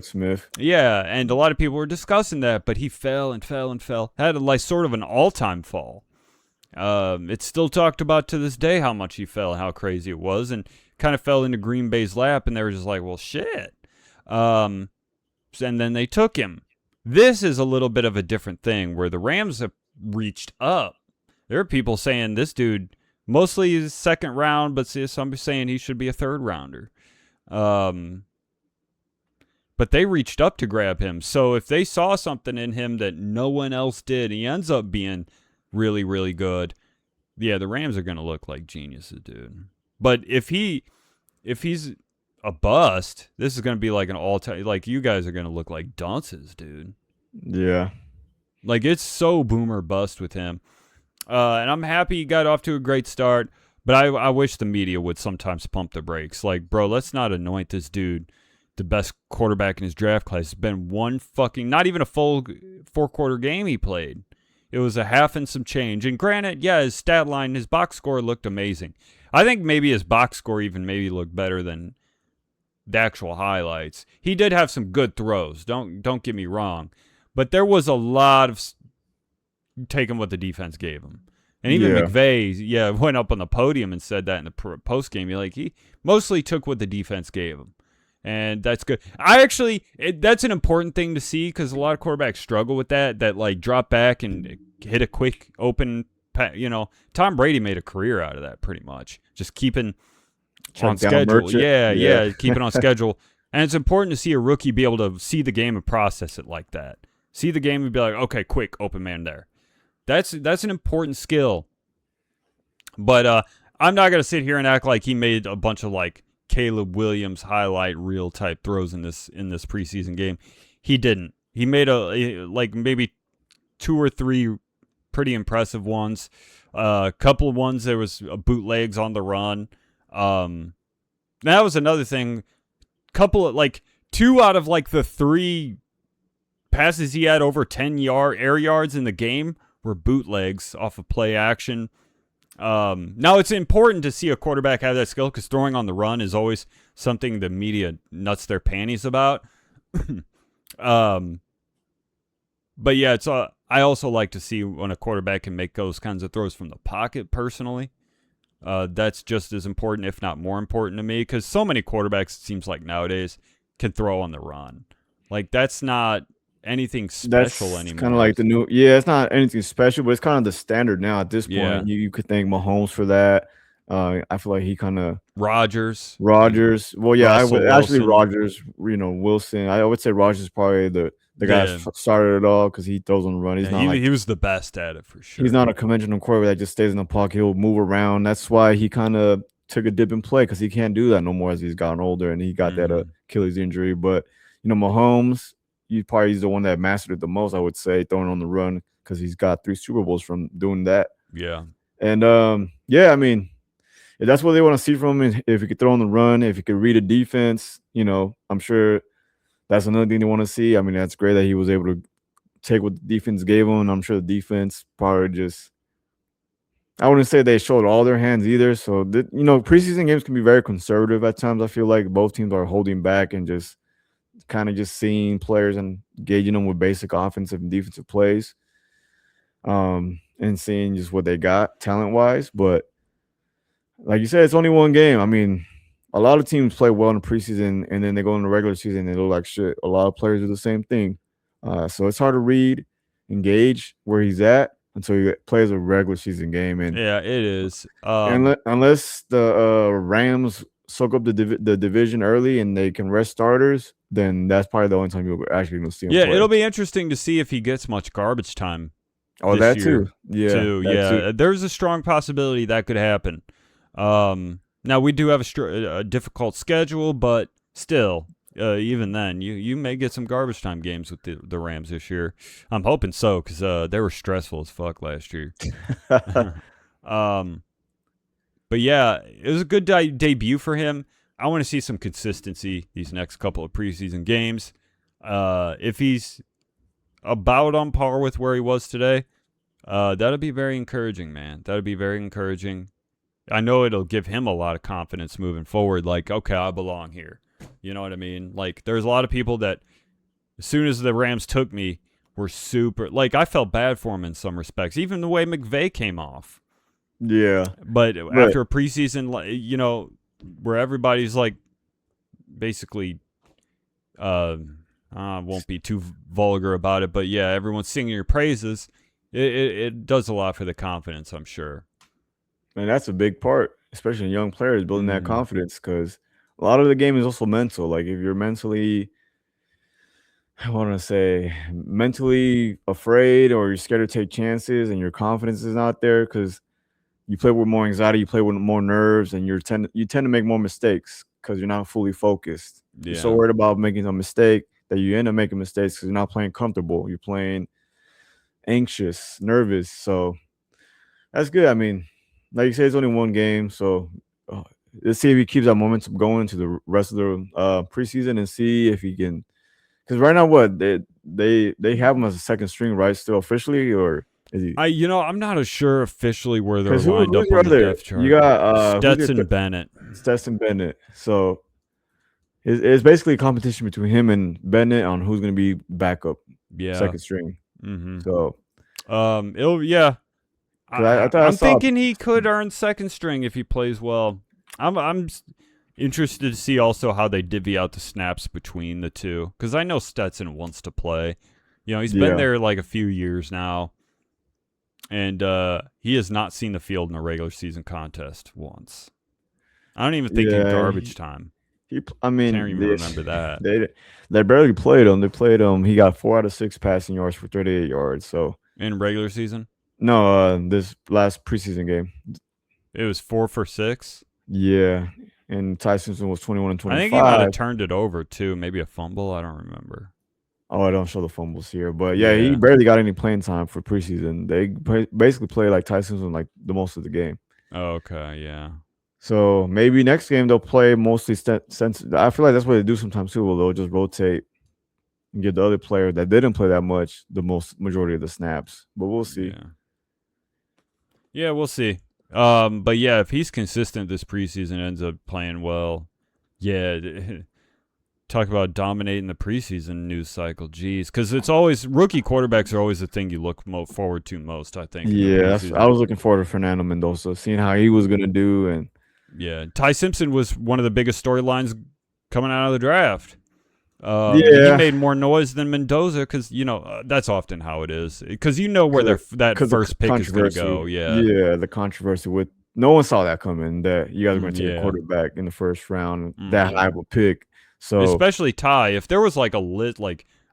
Smith. Yeah, and a lot of people were discussing that, but he fell and fell and fell. Had like sort of an all-time fall. It's still talked about to this day how much he fell and how crazy it was, and kind of fell into Green Bay's lap, and they were just like, well, shit. And then they took him. This is a little bit of a different thing where the Rams have reached up. There are people saying this dude mostly is second round, but some are saying he should be a third rounder. But they reached up to grab him. So if they saw something in him that no one else did, he ends up being really, really good. Yeah, the Rams are going to look like geniuses, dude. But if he's a bust, this is going to be like an all-time, like you guys are going to look like dunces, dude. Yeah. Like it's so boomer bust with him. And I'm happy he got off to a great start, but I wish the media would sometimes pump the brakes. Like, bro, let's not anoint this dude the best quarterback in his draft class. It's been not even a full 4-quarter game he played. It was a half and some change. And granted, yeah, his stat line, his box score looked amazing. I think maybe his box score even maybe looked better than the actual highlights. He did have some good throws. Don't get me wrong. But there was a lot of taking what the defense gave him. And even McVay, went up on the podium and said that in the post game. He mostly took what the defense gave him. And that's good. That's an important thing to see because a lot of quarterbacks struggle with that like drop back and hit a quick open, Tom Brady made a career out of that pretty much. Just keeping on schedule. Yeah, keeping on schedule. And it's important to see a rookie be able to see the game and process it like that. See the game and be like, okay, quick, open man there. That's an important skill. But I'm not going to sit here and act like he made a bunch of like Caleb Williams highlight reel type throws in this preseason game. He didn't. He made maybe 2 or 3 pretty impressive ones. A couple of ones there was bootlegs on the run. That was another thing. Couple of 2 out of the 3 passes he had over 10 air yards in the game were bootlegs off of play action. Now it's important to see a quarterback have that skill because throwing on the run is always something the media nuts their panties about. But yeah, I also like to see when a quarterback can make those kinds of throws from the pocket personally. That's just as important, if not more important to me, because so many quarterbacks, it seems like nowadays, can throw on the run. That's not anything special anymore. Kind of like the new, it's not anything special, but it's kind of the standard now at this point. Yeah. You could thank Mahomes for that. I feel like he kind of Rodgers. Well, yeah, Rodgers. Wilson. I would say Rodgers is probably the the guy started it all because he throws on the run. He was the best at it for sure. He's not a conventional quarterback that just stays in the pocket. He'll move around. That's why he kind of took a dip in play because he can't do that no more as he's gotten older and he got that Achilles injury. But, Mahomes, he's the one that mastered it the most, I would say, throwing on the run because he's got 3 Super Bowls from doing that. Yeah. And, I mean, if that's what they want to see from him, if he could throw on the run, if he could read a defense, I'm sure that's another thing they want to see. I mean, that's great that he was able to take what the defense gave him. And I'm sure the defense probably just – I wouldn't say they showed all their hands either. So, preseason games can be very conservative at times. I feel like both teams are holding back and just kind of just seeing players and gauging them with basic offensive and defensive plays and seeing just what they got talent-wise. But like you said, it's only one game. I mean, a lot of teams play well in the preseason, and then they go in the regular season and they look like shit. A lot of players do the same thing. So it's hard to read, engage where he's at until he plays a regular season game. And yeah, it is. Unless the Rams soak up the division early and they can rest starters, then that's probably the only time you're actually going to see him play. It'll be interesting to see if he gets much garbage time. Oh, that too. Yeah. Too. There's a strong possibility that could happen. Now we do have a difficult schedule, but still, even then, you may get some garbage time games with the Rams this year. I'm hoping so because they were stressful as fuck last year. But yeah, it was a good debut for him. I want to see some consistency these next couple of preseason games. If he's about on par with where he was today, that'll be very encouraging, man. That'll be very encouraging. I know it'll give him a lot of confidence moving forward. Like, okay, I belong here. You know what I mean? Like, there's a lot of people that, as soon as the Rams took me, were super. Like, I felt bad for him in some respects. Even the way McVay came off. Yeah. But after a preseason, where everybody's like, basically, I won't be too vulgar about it, but yeah, everyone's singing your praises. It does a lot for the confidence, I'm sure. And that's a big part, especially in young players, building that confidence, because a lot of the game is also mental. Like, if you're mentally afraid or you're scared to take chances and your confidence is not there because you play with more anxiety, you play with more nerves, and you tend to make more mistakes because you're not fully focused. Yeah. You're so worried about making a mistake that you end up making mistakes because you're not playing comfortable. You're playing anxious, nervous. So that's good. I mean, like you say, it's only one game, so let's see if he keeps that momentum going to the rest of the preseason and see if he can. Because right now, what they have him as a second string, right? Still officially, or is he? I'm not sure officially where they're lined up on the depth chart. You got Stetson Bennett. Stetson Bennett. So it's basically a competition between him and Bennett on who's going to be backup, second string. Mm-hmm. So, I'm thinking he could earn second string if he plays well. I'm interested to see also how they divvy out the snaps between the two, because I know Stetson wants to play. He's been there like a few years now, and he has not seen the field in a regular season contest once. I don't even think in garbage time. I mean, can't even remember that. They barely played him. They played him. He got 4 out of 6 passing yards for 38 yards. So in regular season. No, this last preseason game. It was 4 for 6? Yeah, and Ty Simpson was 21 and 25. I think he might have turned it over, too. Maybe a fumble. I don't remember. Oh, I don't show the fumbles here. But, yeah, he barely got any playing time for preseason. They basically played like Ty Simpson like the most of the game. Oh, okay, yeah. So maybe next game they'll play mostly I feel like that's what they do sometimes, too. They'll just rotate and give the other player that didn't play that much the majority of the snaps. But we'll see. Yeah, we'll see. But yeah, if he's consistent this preseason, ends up playing well, talk about dominating the preseason news cycle. Jeez, because it's always rookie quarterbacks are always the thing you look forward to most, I think. Yeah, I was looking forward to Fernando Mendoza, seeing how he was going to do. And yeah, Ty Simpson was one of the biggest storylines coming out of the draft. He made more noise than Mendoza because that's often how it is because where that first pick is going to go. Yeah, the controversy with no one saw that coming, that you guys are going to take a quarterback in the first round, that high of a pick. So especially Ty, if there was like a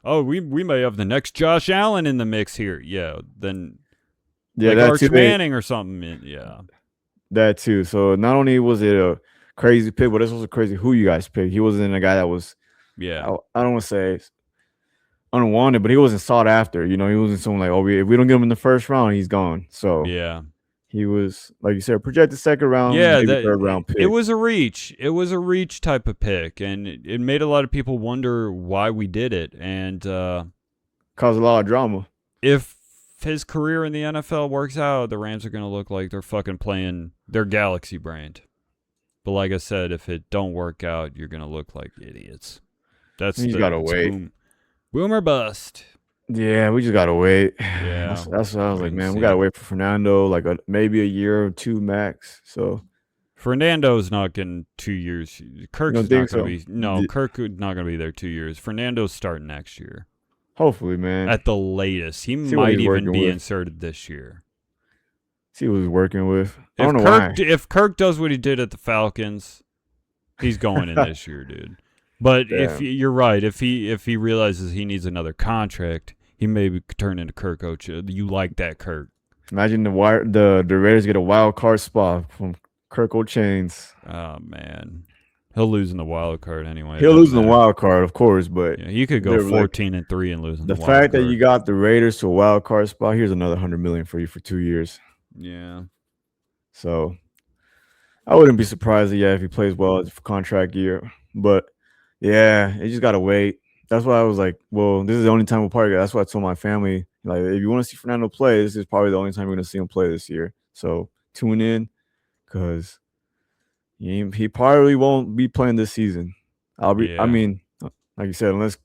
oh, we may have the next Josh Allen in the mix here. Yeah, then Yeah, like that Arch too. Manning or something. Yeah. That too. So not only was it a crazy pick, but it's also crazy who you guys picked. He wasn't a guy that was, Yeah. I don't want to say unwanted, but he wasn't sought after. He wasn't someone like, oh, if we don't get him in the first round, he's gone. So Yeah. he was, like you said, projected second round, Yeah, maybe third round it pick. was a reach. It was a reach type of pick, and it made a lot of people wonder why we did it. And Caused a lot of drama. if his career in the NFL works out, the Rams are going to look like they're fucking playing their Galaxy brand. But like I said, if it don't work out, you're going to look like idiots. He's got to wait. Boom or bust. Yeah, we just got to wait. Yeah. That's what I was like, man. We got to wait for Fernando, like maybe a year or two max. So Fernando's not getting 2 years. Kirk's not going to be. No, Kirk's not going to be there 2 years. Fernando's starting next year. Hopefully, man. At the latest. He might even be inserted this year. See what he's working with. I don't know why. If Kirk does what he did at the Falcons, he's going in this year, dude. But if you're right, if he realizes he needs another contract, he may turn into Kirk O Chainz. You like that, Kirk? Imagine the Raiders get a wild card spot from Kirk O Chainz. Oh man, he'll lose in the wild card anyway. He'll lose in the wild card, of course, but yeah, he could go 14-3 and lose in the wild card. The fact that you got the Raiders to a wild card spot, here's another $100 million for you for 2 years. Yeah. So I wouldn't be surprised if he plays well for contract year, but yeah, you just gotta wait. That's why I was like, well, this is the only time we'll probably. That's why I told my family, like, if you want to see Fernando play, this is probably the only time we're gonna see him play this year. So tune in, because he probably won't be playing this season. I mean, like you said, unless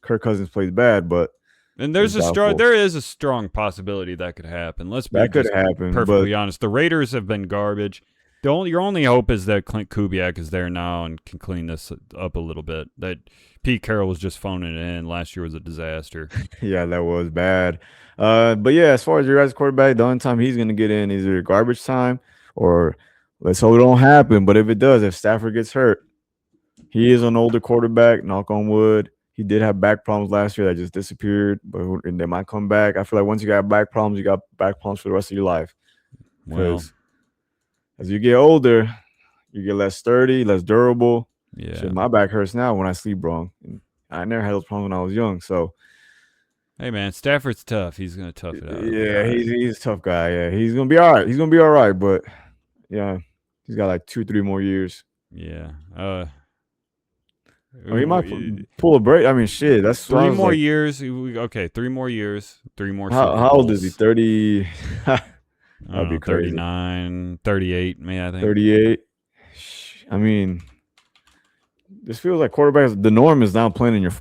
Kirk Cousins plays bad, but and there is a strong possibility that could happen. Let's be perfectly honest. The Raiders have been garbage. Your only hope is that Clint Kubiak is there now and can clean this up a little bit. That Pete Carroll was just phoning it in. Last year was a disaster. Yeah, that was bad. But yeah, as far as your guys' quarterback, the only time he's going to get in is either garbage time or let's hope it don't happen. But if it does, if Stafford gets hurt, he is an older quarterback, knock on wood. He did have back problems last year that just disappeared, and they might come back. I feel like once you got back problems, you got back problems for the rest of your life. Well, as you get older, you get less sturdy, less durable. Yeah. Shit, my back hurts now when I sleep wrong. I never had those problems when I was young. So, hey, man, Stafford's tough. He's going to tough it out. Yeah, he's a tough guy. Yeah, he's going to be all right. He's going to be all right. But, yeah, he's got like 2-3 more years. Yeah. He might pull a break. I mean, shit. That's 3 more years. Okay, 3 more years. 3 more. How old is he? 30. That'd be crazy. 39, 38, I think. 38. I mean, this feels like quarterbacks. The norm is now playing in your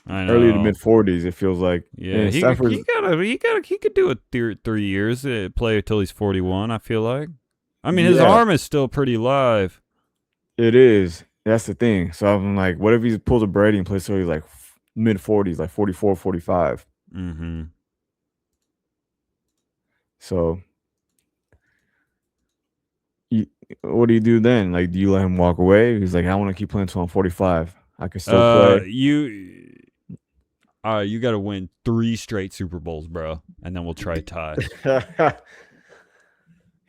early to mid 40s. It feels like. Yeah, he could do it 3 years. Play until he's 41. I feel like. I mean, his arm is still pretty live. It is. That's the thing. So I'm like, what if he pulls a Brady and plays till he's like mid 40s, like 44, 45? Mm-hmm. So. What do you do then? Like, do you let him walk away? He's like, I want to keep playing until I'm 45. I can still play. You got to win 3 straight Super Bowls, bro, and then we'll try tie.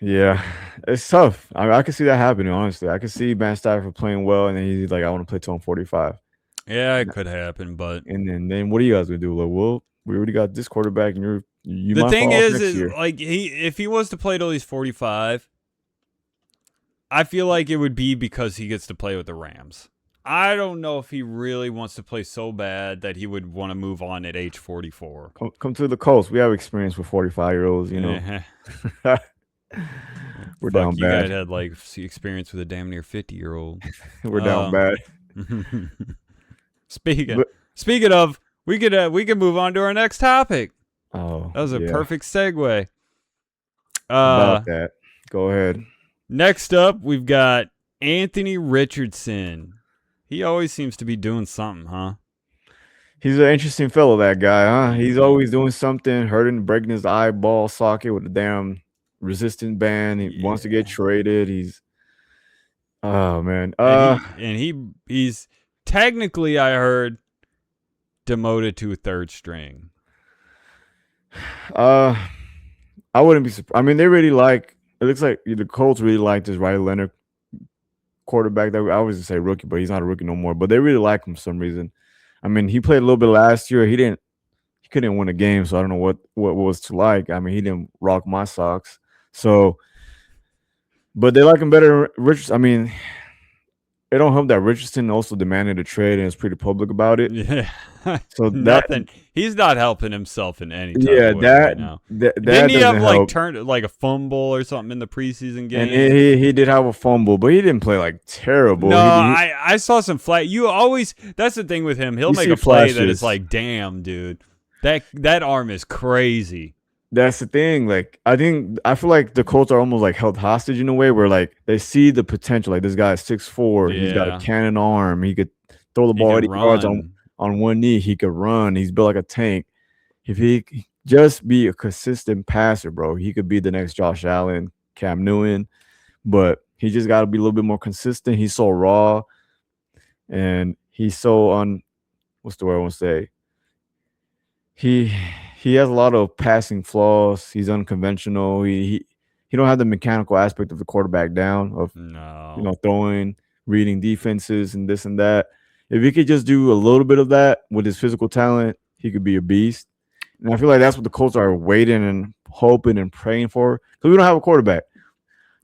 Yeah, it's tough. I can see that happening, honestly. I can see Ben Stafford playing well, and then he's like, I want to play till I'm 45. Yeah, it could happen, but and then what are you guys gonna do? Like, well, we already got this quarterback, and you. The thing is like if he was to play till he's 45. I feel like it would be because he gets to play with the Rams. I don't know if he really wants to play so bad that he would want to move on at age 44. Come to the coast. We have experience with 45-year-olds, you know. We're down bad. You guys had like experience with a damn near 50-year-old. We're down bad. Speaking of, we could move on to our next topic. Oh, that was a perfect segue. About that. Go ahead. Next up, we've got Anthony Richardson. He always seems to be doing something, huh? He's an interesting fellow, that guy, huh? He's always doing something, breaking his eyeball socket with a damn resistant band. He wants to get traded. Oh, man. And he's technically, I heard, demoted to a third string? I wouldn't be surprised. I mean, they really like. It looks like the Colts really like this Riley Leonard quarterback. That I always say rookie, but he's not a rookie no more. But they really like him for some reason. I mean, he played a little bit last year. He couldn't win a game, so I don't know what was to like. I mean, he didn't rock my socks. So, but they like him better. Richardson. I mean, it don't help that Richardson also demanded a trade and is pretty public about it. Yeah. So Nothing. He's not helping himself in any type yeah, of way that right now. Didn't he have help. turned like a fumble or something in the preseason game? And he did have a fumble, but he didn't play like terrible. No, I saw some flat. You always. That's the thing with him. He'll make a play that is like, damn, dude, that arm is crazy. That's the thing. Like, I feel like the Colts are almost like held hostage in a way where like they see the potential. Like, this guy is 6'4". Yeah. He's got a cannon arm. He could throw the ball 80 yards on one knee. He could run. He's built like a tank. If he just be a consistent passer, bro, he could be the next Josh Allen, Cam Newton. But he just got to be a little bit more consistent. He's so raw, and he's so what's the word I want to say? He has a lot of passing flaws. He's unconventional. He don't have the mechanical aspect of the quarterback down of throwing, reading defenses, and this and that. If he could just do a little bit of that with his physical talent, he could be a beast. And I feel like that's what the Colts are waiting and hoping and praying for, because we don't have a quarterback.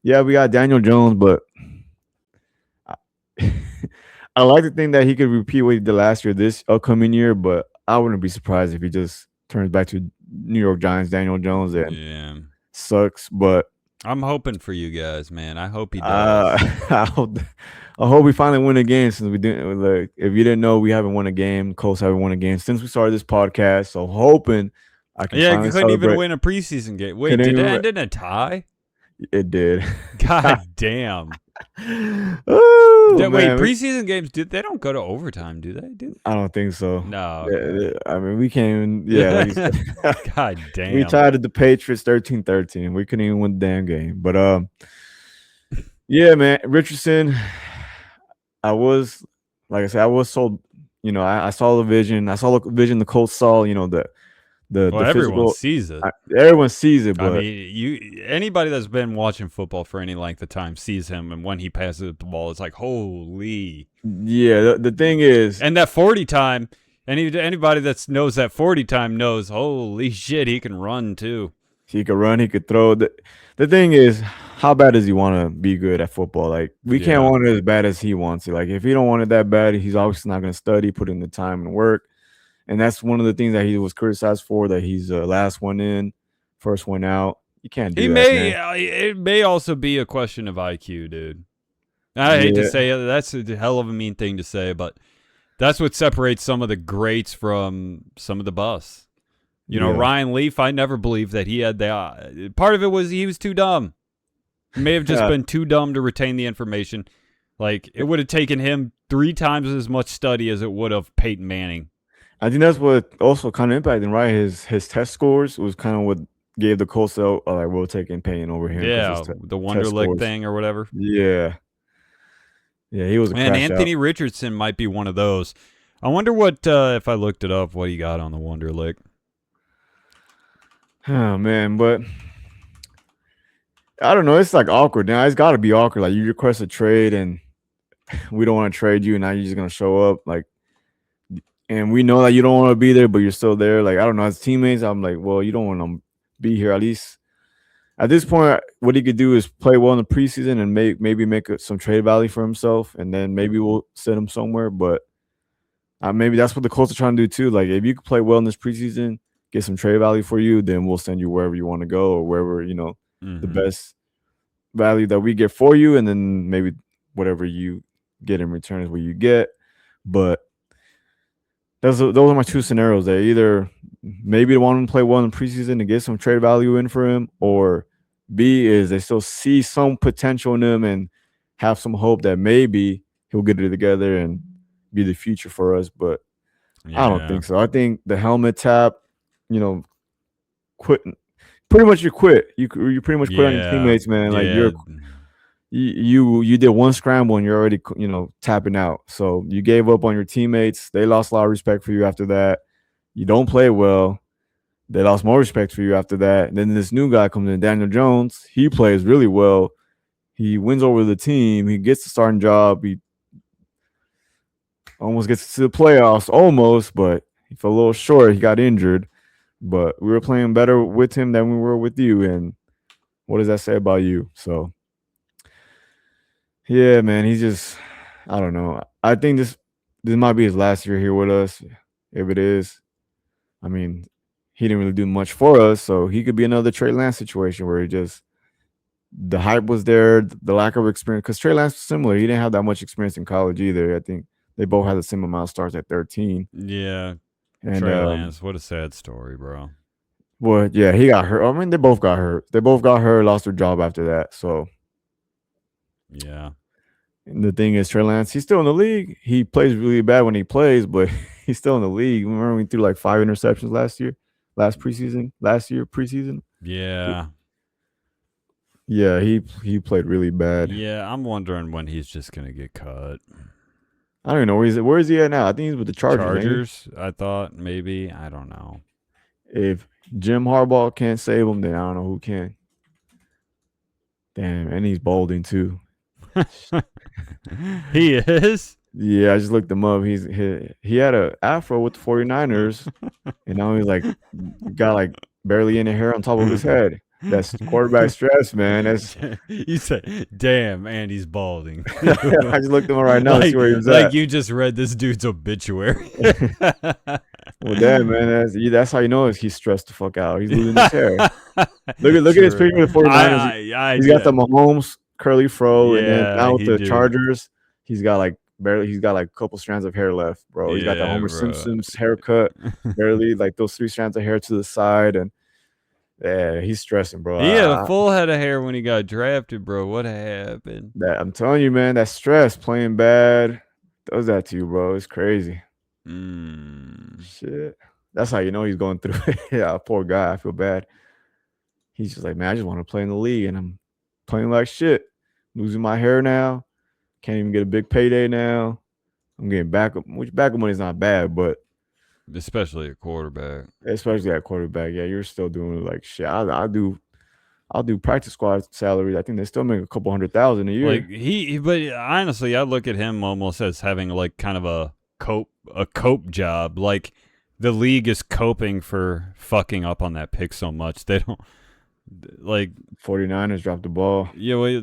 Yeah, we got Daniel Jones, but I like to think that he could repeat what he did last year this upcoming year, but I wouldn't be surprised if he just turns back to New York Giants Daniel Jones and sucks. But I'm hoping for you guys, man. I hope he does. I hope we finally win a game, since we didn't. Like, if you didn't know, we haven't won a game. Colts haven't won a game since we started this podcast. So hoping I can. Yeah, you couldn't even win a preseason game. Wait, did it end in a tie? It did. God damn. Wait, preseason games, they don't go to overtime, do they? I don't think so. No. I mean, we can't even. Yeah. God damn. We tied the Patriots 13-13. We couldn't even win the damn game. But yeah, man, Richardson. I was sold. I saw the vision. I saw the vision the Colts saw. Everyone sees it. Everyone sees it, but I mean, anybody that's been watching football for any length of time sees him, and when he passes the ball, it's like, holy. Yeah, the thing is, and that 40 time, anybody that knows that 40 time knows, holy shit, he can run too. He could run, he could throw. The thing is, how bad does he want to be good at football? Like, we can't want it as bad as he wants it. Like, if he don't want it that bad, he's obviously not going to study, put in the time and work. And that's one of the things that he was criticized for, that he's last one in, first one out. You can't do that. It may also be a question of IQ, dude. I hate to say it. That's a hell of a mean thing to say, but that's what separates some of the greats from some of the busts. Ryan Leaf, I never believed that he had part of it was he was too dumb. He may have just been too dumb to retain the information. Like, it would have taken him 3 times as much study as it would have Peyton Manning. I think that's what also kind of impacted him, right? His test scores was kind of what gave the Colts we'll take Payne over him. Yeah, the Wonderlic thing or whatever. Yeah, he was a crash Anthony out. Richardson might be one of those. I wonder what if I looked it up, what he got on the Wonderlic. Oh man, but I don't know. It's like awkward now. It's got to be awkward. Like, you request a trade and we don't want to trade you, and now you're just gonna show up like. And we know that you don't want to be there, but you're still there. Like, I don't know, as teammates, I'm like, well, you don't want to be here. At least at this point, what he could do is play well in the preseason and maybe make some trade value for himself, and then maybe we'll send him somewhere. But maybe that's what the Colts are trying to do too. Like, if you could play well in this preseason, get some trade value for you, then we'll send you wherever you want to go, or wherever the best value that we get for you, and then maybe whatever you get in return is what you get. But those are my 2 scenarios. They either maybe they want him to play well in the preseason to get some trade value in for him, or B is they still see some potential in him and have some hope that maybe he'll get it together and be the future for us. But I don't think so. I think the helmet tap, quit. Pretty much you quit. You pretty much quit on your teammates, man. Like, you did one scramble and you're already tapping out. So you gave up on your teammates. They lost a lot of respect for you after that. You don't play well. They lost more respect for you after that. And then this new guy comes in, Daniel Jones. He plays really well. He wins over the team. He gets the starting job. He almost gets to the playoffs, almost, but he fell a little short. He got injured. But we were playing better with him than we were with you. And what does that say about you? So, yeah, man, he's just, I don't know. I think this might be his last year here with us. If it is, I mean, he didn't really do much for us. So he could be another Trey Lance situation where he just, the hype was there, the lack of experience. Because Trey Lance was similar. He didn't have that much experience in college either. I think they both had the same amount of starts at 13. Yeah. And Trey Lance, what a sad story, bro. Well, yeah, he got hurt. I mean, they both got hurt. They both got hurt, lost their job after that. So, yeah. And the thing is, Trey Lance, he's still in the league. He plays really bad when he plays, but he's still in the league. Remember we threw like 5 interceptions last year preseason. Yeah. Yeah, he played really bad. Yeah, I'm wondering when he's just gonna get cut. I don't even know where is he at now. I think he's with the Chargers. I thought maybe. I don't know. If Jim Harbaugh can't save him, then I don't know who can. Damn, and he's balding too. He is? Yeah, I just looked him up. He had an afro with the 49ers, and now he's like got like barely any hair on top of his head. That's quarterback stress, man. That's you said, damn, and he's balding. I just looked him up right now to see where he was at. Like you just read this dude's obituary. Well, damn, man, that's how you know he's stressed the fuck out. He's losing his hair. Look at his picture with the 49ers. He's got the Mahomes curly fro, and then now with the Chargers, he's got like a couple strands of hair left, bro. He's got the Homer Simpson's haircut, barely like those 3 strands of hair to the side, and yeah, he's stressing, bro. He had a full head of hair when he got drafted, bro. What happened? I'm telling you, man, that stress, playing bad, does that to you, bro. It's crazy. Shit. That's how you know he's going through it. Yeah, poor guy. I feel bad. He's just like, man, I just want to play in the league, and I'm playing like shit. Losing my hair now. Can't even get a big payday now. I'm getting backup, which backup money is not bad, but especially at quarterback. Yeah, you're still doing like shit. I'll do practice squad salaries. I think they still make a couple $100,000 a year. But honestly, I look at him almost as having like kind of a cope job. Like the league is coping for fucking up on that pick so much. They don't like 49ers dropped the ball. Yeah,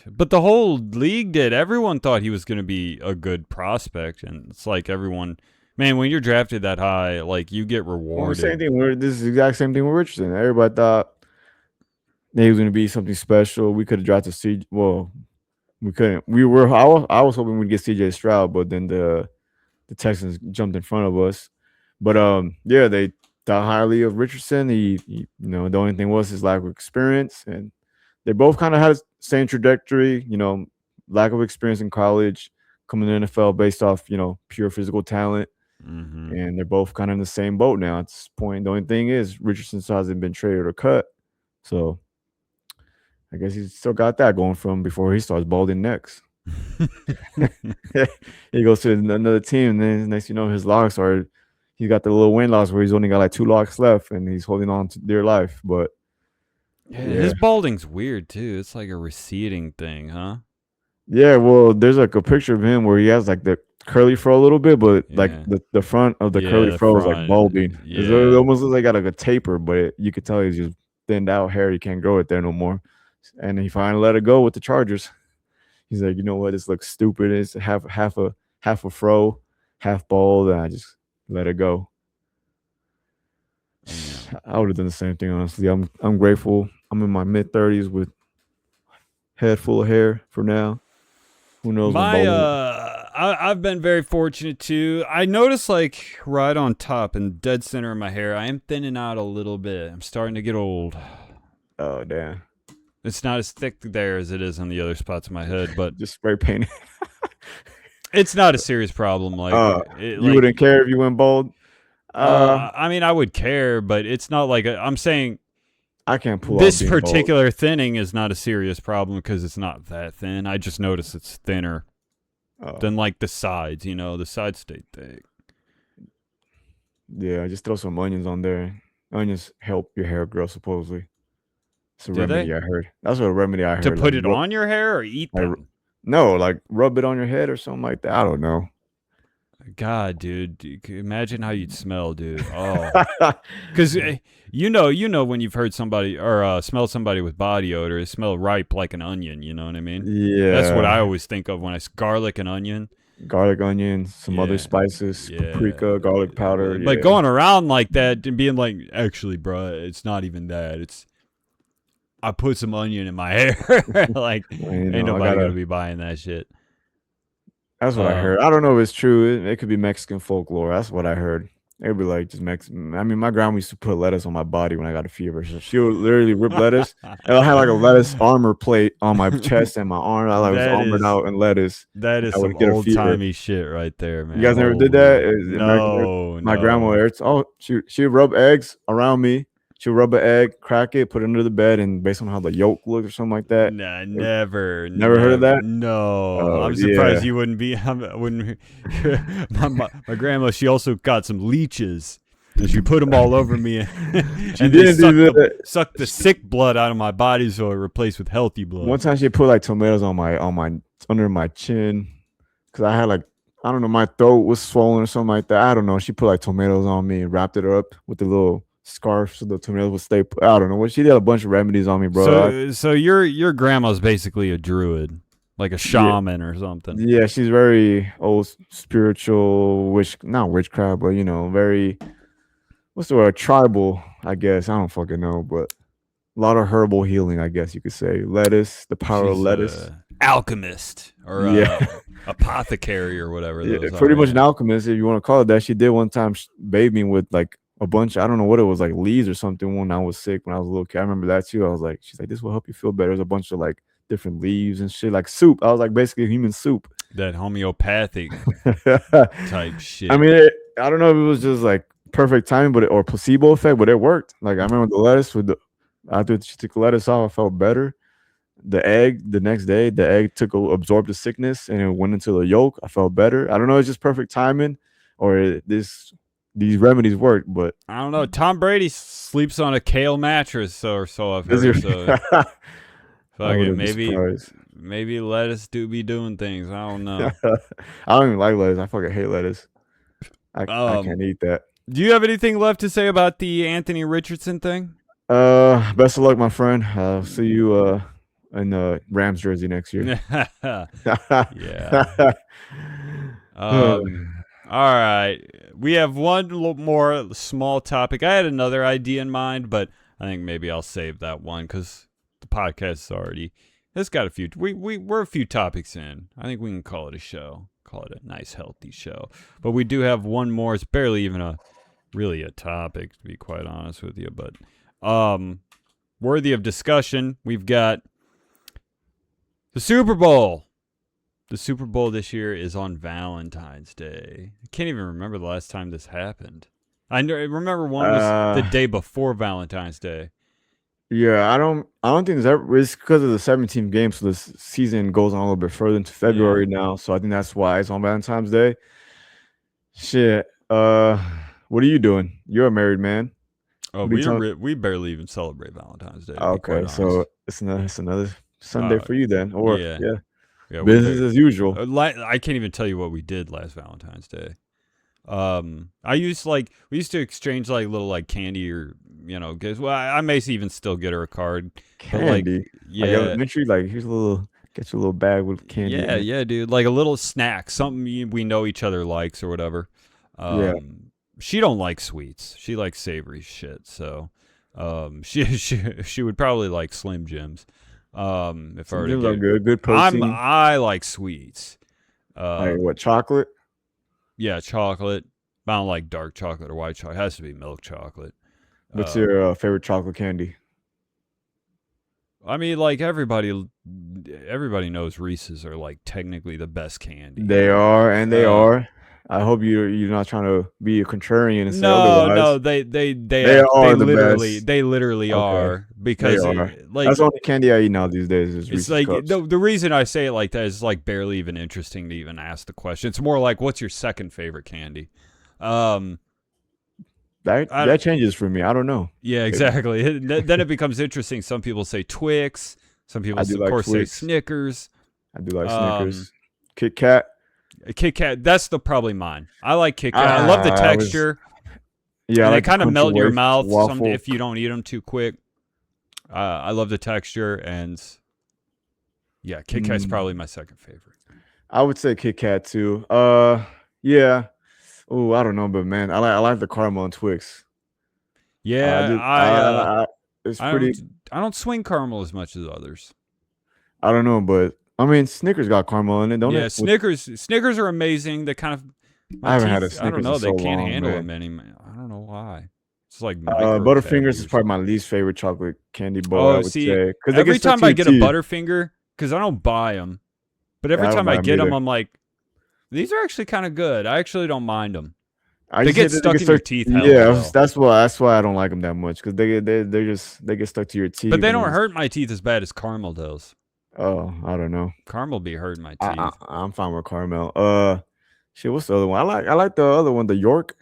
but the whole league did. Everyone thought he was going to be a good prospect, and it's like everyone. Man, when you're drafted that high, like you get rewarded. Same thing. This is the exact same thing with Richardson. Everybody thought he was going to be something special. We could have drafted CJ. Well, we couldn't. I was hoping we'd get CJ Stroud, but then the Texans jumped in front of us. But yeah, they thought highly of Richardson. He the only thing was his lack of experience, and they both kind of had the same trajectory. Lack of experience in college, coming to the NFL based off pure physical talent. Mm-hmm. And they're both kind of in the same boat now at this point. The only thing is Richardson still hasn't been traded or cut. So I guess he's still got that going from before he starts balding next. He goes to another team, and then next his locks are he's got the little win loss where he's only got like 2 locks left and he's holding on to dear life. But yeah, his balding's weird too. It's like a receding thing, huh? Yeah, well, there's like a picture of him where he has like the curly fro a little bit, but like the front of the curly fro is like balding. Yeah. It almost looks like got like a taper, but you could tell he's just thinned out hair. He can't grow it there no more. And he finally let it go with the Chargers. He's like, you know what? This looks stupid. It's half a fro, half bald, and I just let it go. I would have done the same thing, honestly. I'm grateful. I'm in my mid-30s with head full of hair for now. Who knows? I've been very fortunate too. I noticed like right on top and dead center of my hair, I am thinning out a little bit. I'm starting to get old. Oh, damn. It's not as thick there as it is on the other spots of my head, but just spray paint. It's not a serious problem. Like you wouldn't care if you went bald. I mean, I would care, but it's not like I'm saying I can't pull out This being bald. particular thinning is not a serious problem because it's not that thin. I just notice it's thinner than like the sides. The sides stay thick. Yeah, just throw some onions on there. Onions help your hair grow, supposedly. It's a Do remedy they? I heard. That's what a remedy I To heard. put it on your hair or eat them? No, like rub it on your head or something like that. I don't know. God, dude, imagine how you'd smell, dude. Oh, because you know when you've heard somebody or smelled somebody with body odor, it smell ripe like an onion. You know what I mean? Yeah, That's what I always think of when I garlic and onion. Garlic, onion, some other spices, paprika, garlic powder. But going around like that and being like, actually, bro, it's not even that. It's I put some onion in my hair. Like, ain't nobody gonna be buying that shit. That's what I heard. I don't know if it's true. It could be Mexican folklore. That's what I heard. It'd be like just Mexican. I mean, my grandma used to put lettuce on my body when I got a fever. So she would literally rip lettuce. And I had like a lettuce armor plate on my chest and my arm. I was armored out in lettuce. That is some old timey shit right there, man. You guys never did that? No. My grandma, she would rub eggs around me. She would rub an egg, crack it, put it under the bed, and based on how the yolk looked or something like that. Nah, never heard of that? No, I'm surprised you wouldn't be. My grandma, she also got some leeches, and she put them all over me, and sucked the sick blood out of my body so it replaced with healthy blood. One time she put like tomatoes on my under my chin, because I had like, I don't know, my throat was swollen or something like that. I don't know. She put like tomatoes on me and wrapped it up with the little scarf so the tomatoes would stay. I don't know what she did. A bunch of remedies on me, bro. So your grandma's basically a druid, like a shaman or something. Yeah, she's very old spiritual, not witchcraft, but very, what's the word, tribal, I guess. I don't fucking know, but a lot of herbal healing, I guess you could say. Lettuce, the power of lettuce. Alchemist or apothecary or whatever. Pretty much an alchemist, if you want to call it that. She did one time bathe me with like a bunch, I don't know what it was, like leaves or something when I was sick when I was a little kid. I remember that too. I was like, she's like, this will help you feel better. There's a bunch of like different leaves and shit, like soup. I was like basically human soup. That homeopathic type shit. I mean, I don't know if it was just like perfect timing, or placebo effect, but it worked. Like I remember the lettuce after she took the lettuce off, I felt better. The egg, the next day, the egg absorbed the sickness and it went into the yolk. I felt better. I don't know, it's just perfect timing, or these remedies work, but I don't know. Tom Brady sleeps on a kale mattress or so I've heard. So fuck it, maybe lettuce do be doing things. I don't know. I don't even like lettuce. I fucking hate lettuce. I can't eat that. Do you have anything left to say about the Anthony Richardson thing? Best of luck, my friend. See you in the Rams jersey next year. Yeah. All right. We have one more small topic. I had another idea in mind, but I think maybe I'll save that one because the podcast is already. It's got a few. We're a few topics in. I think we can call it a show. Call it a nice, healthy show. But we do have one more. It's barely even really a topic, to be quite honest with you. But worthy of discussion. We've got the Super Bowl. The Super Bowl this year is on Valentine's Day. I can't even remember the last time this happened. I remember one was the day before Valentine's Day. Yeah, I don't think it's because of the 17 games, so the season goes on a little bit further into February now. So I think that's why it's on Valentine's Day. Shit. What are you doing? You're a married man. Oh, we barely even celebrate Valentine's Day. Okay, so it's another Sunday for you then, or yeah. Yeah, business as usual. I can't even tell you what we did last Valentine's Day. We used to exchange like little like candy or because I may even still get her a card. Candy, yeah. Like elementary, like here's get you a little bag with candy. Yeah, dude, like a little snack, something we know each other likes or whatever. She don't like sweets. She likes savory shit. So, she would probably like Slim Jims. If I were to get, good protein. I like sweets. Like what, chocolate? Yeah, chocolate. I don't like dark chocolate or white chocolate. It has to be milk chocolate. What's your favorite chocolate candy? I mean, like everybody knows Reese's are like technically the best candy. They are, and they are. I hope you're not trying to be a contrarian and say No, otherwise. no, They are the best. they literally Okay, are they because are. like That's the only candy I eat now these days is it's Reese's like Cups. the reason I say it like that is like barely even interesting to even ask the question. It's more like what's your second favorite candy? Um, That changes for me. I don't know. Yeah, exactly. Then it becomes interesting. Some people say Twix. Some people, I do of like course, say Twix. Snickers. I do like Um, Snickers. Kit Kat. Kit Kat. That's probably mine. I like Kit Kat. I love the I was texture, Yeah, I and they like the kind of crunchy melt in your mouth. waffle. If you don't eat them too quick. I love the texture, and yeah, Kit Kat's probably my second favorite. I would say Kit Kat too. Yeah. Oh, I don't know, but man, I like the caramel and Twix. Yeah, It's I pretty. don't swing caramel as much as others. I don't know, but I mean, Snickers got caramel in it, don't Yeah, it? Snickers are amazing. They kind of I my haven't had a teeth. I don't Snickers know. in They so can't long, handle man. them anymore. I don't know why. It's like micro Butterfingers is cavities. probably my least favorite chocolate candy bar. I Oh, would see, say because they get every stuck time to I your get a teeth. Butterfinger, because I don't buy them, but Yeah, every I don't time I buy 'em get them, either. I'm like, these are actually kind of good. I actually don't mind them. I They just get hate that they stuck get in your stuck. teeth hella Yeah, though. that's why I don't like them that much because they get stuck to your But teeth they and don't it's, hurt my teeth as bad as caramel does. oh, I don't know. Caramel be hurting my I, teeth. I'm fine with caramel. Shit, what's the other one? I like the other one, the York,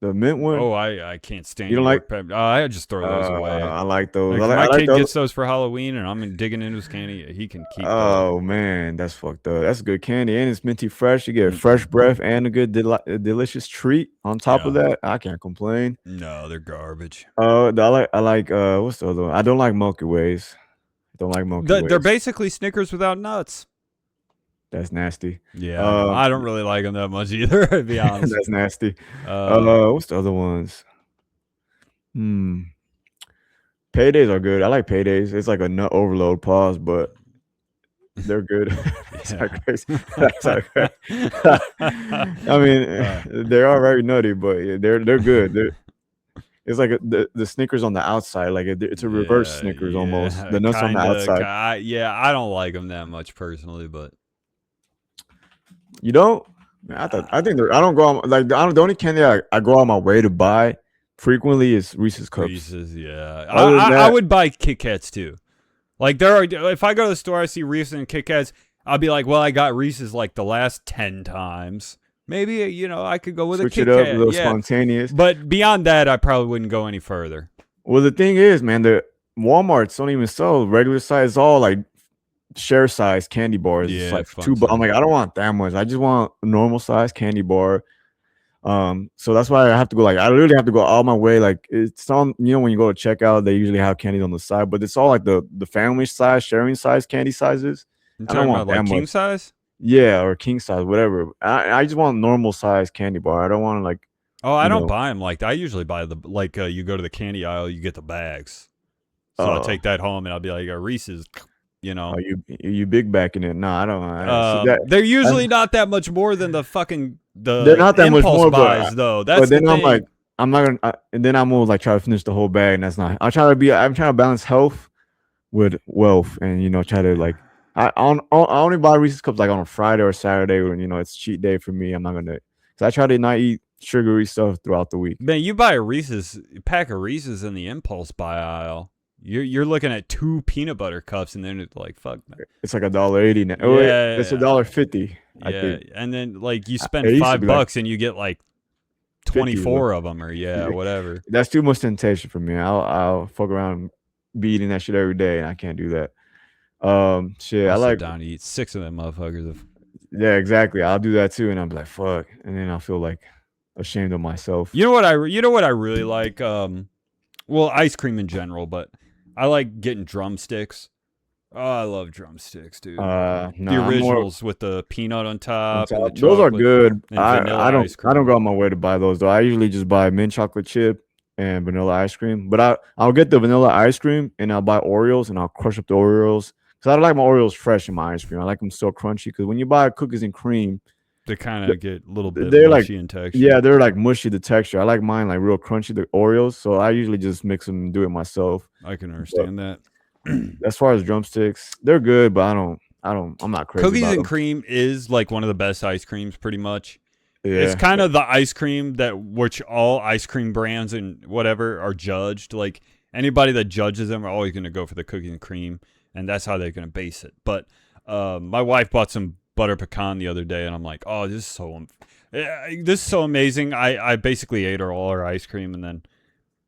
the mint one. Oh, I can't You stand don't like? York pepper. I just throw those away. I like those. Like if I my like kid the other. gets those for Halloween and I'm digging into his candy, he can keep those. Oh man, that's fucked up. That's good candy and it's minty fresh. You get fresh Mm-mm. breath and a good delicious treat on top of Yeah. that. I can't complain. No, they're garbage. I like what's the other one? I don't like Milky Ways. I don't like Milky They're Ways. basically Snickers without nuts. That's nasty. Yeah, I know. I don't really like them that much either, to be honest. That's nasty. Uh, What's the other ones? Paydays are good. I like paydays. It's like a nut overload pause, but they're good. That's not crazy. That's not crazy. I mean, they are very nutty, but yeah, they're good. It's like the Snickers on the outside, like it's a reverse Snickers almost. The nuts on the outside. I don't like them that much personally, but You don't? Man, I think I don't go on like the only candy I go on my way to buy frequently is Reese's Cups. Reese's, yeah. Other than I that- would buy Kit Kats too. Like if I go to the store, I see Reese's and Kit Kats, I'll be like, well, I got Reese's like the last 10 times. Maybe I could go with Switch a Kit it up, Kat. a little Yeah. spontaneous. But beyond that, I probably wouldn't go any further. Well, the thing is, man, the Walmarts don't even sell regular size. It's all like share size candy bars. Yeah, It's like fuck two. so. I'm like, I don't want that much. I just want a normal size candy bar. So that's why I have to go. Like, I literally have to go all my way. Like, it's on. When you go to checkout, they usually have candies on the side, but it's all like the family size, sharing size candy sizes. You I don't talking want about like that king much. size? Yeah, or king size, whatever. I just want normal size candy bar. I don't want to like. Oh, I you don't know. buy them like that. I usually buy you go to the candy aisle, you get the bags. So I'll take that home and I'll be like, Reese's, Oh, you big backing it? No, I don't. See that. They're usually not that much more than the fucking They're not that much impulse more, buys, though. That's but then the I'm thing. like, I'm not gonna. And then I'm gonna like try to finish the whole bag, and that's not. I'm trying to balance health with wealth, and try to like. I only buy Reese's cups like on a Friday or Saturday when it's cheat day for me. I'm not gonna. Cause I try to not eat sugary stuff throughout the week. Man, you buy a pack of Reese's in the impulse buy aisle. You're looking at 2 peanut butter cups, and then it's like, fuck, man. It's like $1.80 now. Oh, wait, it's $1.50. Yeah, I think. and then like you spend It used to $5 be like and you get like 50 of 24 of them, or whatever. That's too much temptation for me. I'll fuck around, be eating that shit every day, and I can't do that. Shit, I I'll like. sit down and eat 6 of them motherfuckers. Yeah, exactly. I'll do that too, and I'm like, fuck, and then I'll feel like ashamed of myself. You know what I really like? Well, ice cream in general, but I like getting drumsticks. Oh, I love drumsticks, dude. No, The originals with the peanut on top. And the those are chocolate good. and I vanilla don't ice cream. I don't go on my way to buy those though. I usually just buy mint chocolate chip and vanilla ice cream. But I'll get the vanilla ice cream and I'll buy Oreos and I'll crush up the Oreos because I don't like my Oreos fresh in my ice cream. I like them still crunchy because when you buy cookies and cream, They kind of get a little bit they're mushy like in texture. yeah, they're like mushy the texture. I like mine like real crunchy, the Oreos. So I usually just mix them and do it myself. I can understand that. As far as drumsticks, they're good, but I'm not crazy. Cookies about and them. cream is like one of the best ice creams, pretty much. It's Yeah. kind of the ice cream that which all ice cream brands and whatever are judged. Like anybody that judges them are always going to go for the cookies and cream, and that's how they're going to base it. But my wife bought some butter pecan the other day, and I'm like, oh, this is so amazing. I basically ate all her ice cream, and then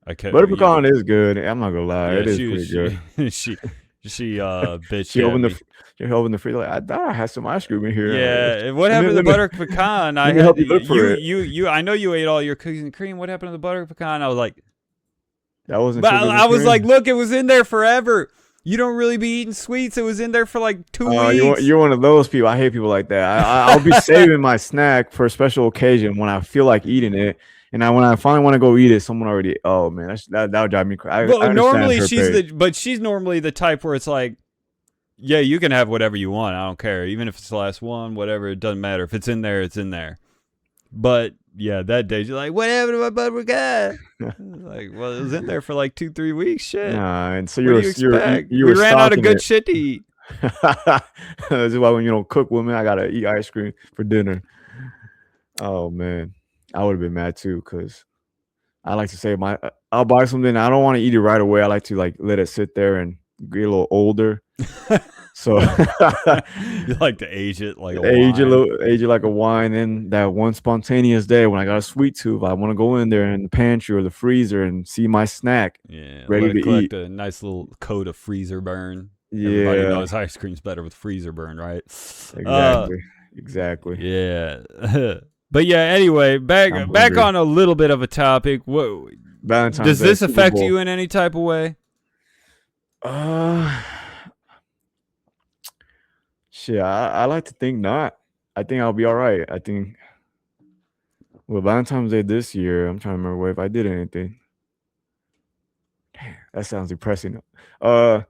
I kept Butter pecan is good. I'm not gonna lie, it is pretty good. she bitched She at opened me. she opened the freezer like, I thought I had some ice cream in here. Yeah, what happened to the butter pecan? I let me had help you look for it. you. I know you ate all your cookies and cream. What happened to the butter pecan? I was like, That wasn't. but cookies and I was cream? like, look, it was in there forever. You don't really be eating sweets. It was in there for like 2 weeks. You're one of those people. I hate people like that. I'll be saving my snack for a special occasion when I feel like eating it. And when I finally want to go eat it, someone already. Oh man, that would drive me crazy. Well, normally she's normally the type where it's like, yeah, you can have whatever you want. I don't care, even if it's the last one, whatever. It doesn't matter. If it's in there, it's in there. But yeah, that day she's like, what happened to my butter pecan? Like, well, it was in there for like 2-3 weeks. Shit. Nah, and so What do you expect? you we were ran out of stocking good it. shit to eat. This is why when you don't cook with me, I gotta eat ice cream for dinner. Oh man, I would have been mad too because I like to say I'll buy something. I don't want to eat it right away. I like to like let it sit there and get a little older. So You like to age it like a age wine. age it like a wine. And that one spontaneous day when I got a sweet tooth, I want to go in there in the pantry or the freezer and see my snack Yeah, ready let it to collect eat. a nice little coat of freezer burn. Everybody Yeah, knows ice cream's better with freezer burn, right? exactly. Yeah. But yeah, anyway, I'm back hungry. on a little bit of a topic. What Valentine's does Day, this Super affect Bowl. you in any type of way? Shit, I like to think not. I think I'll be all right. I think with Valentine's Day this year, I'm trying to remember if I did anything. Damn, that sounds depressing. The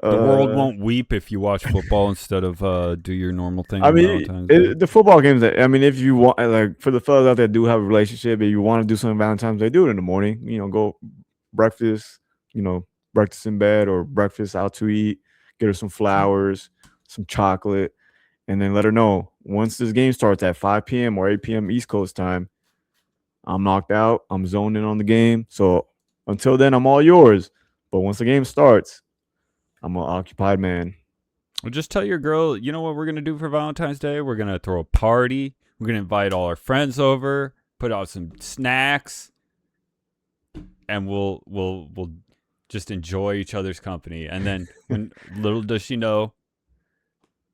world Uh, won't weep if you watch football instead of do your normal thing I on mean, Valentine's Day. the football games. I mean, if you want, like, for the fellas out there that do have a relationship, if you want to do something Valentine's Day, do it in the morning. You know, go breakfast. You know, breakfast in bed or breakfast out to eat. Get her some flowers, some chocolate, and then let her know once this game starts at 5 p.m. or 8 p.m. East Coast time, I'm knocked out. I'm zoned in on the game. So until then, I'm all yours. But once the game starts, I'm an occupied man. Well, just tell your girl, you know what we're gonna do for Valentine's Day? We're gonna throw a party. We're gonna invite all our friends over, put out some snacks, and we'll just enjoy each other's company. And then when little does she know,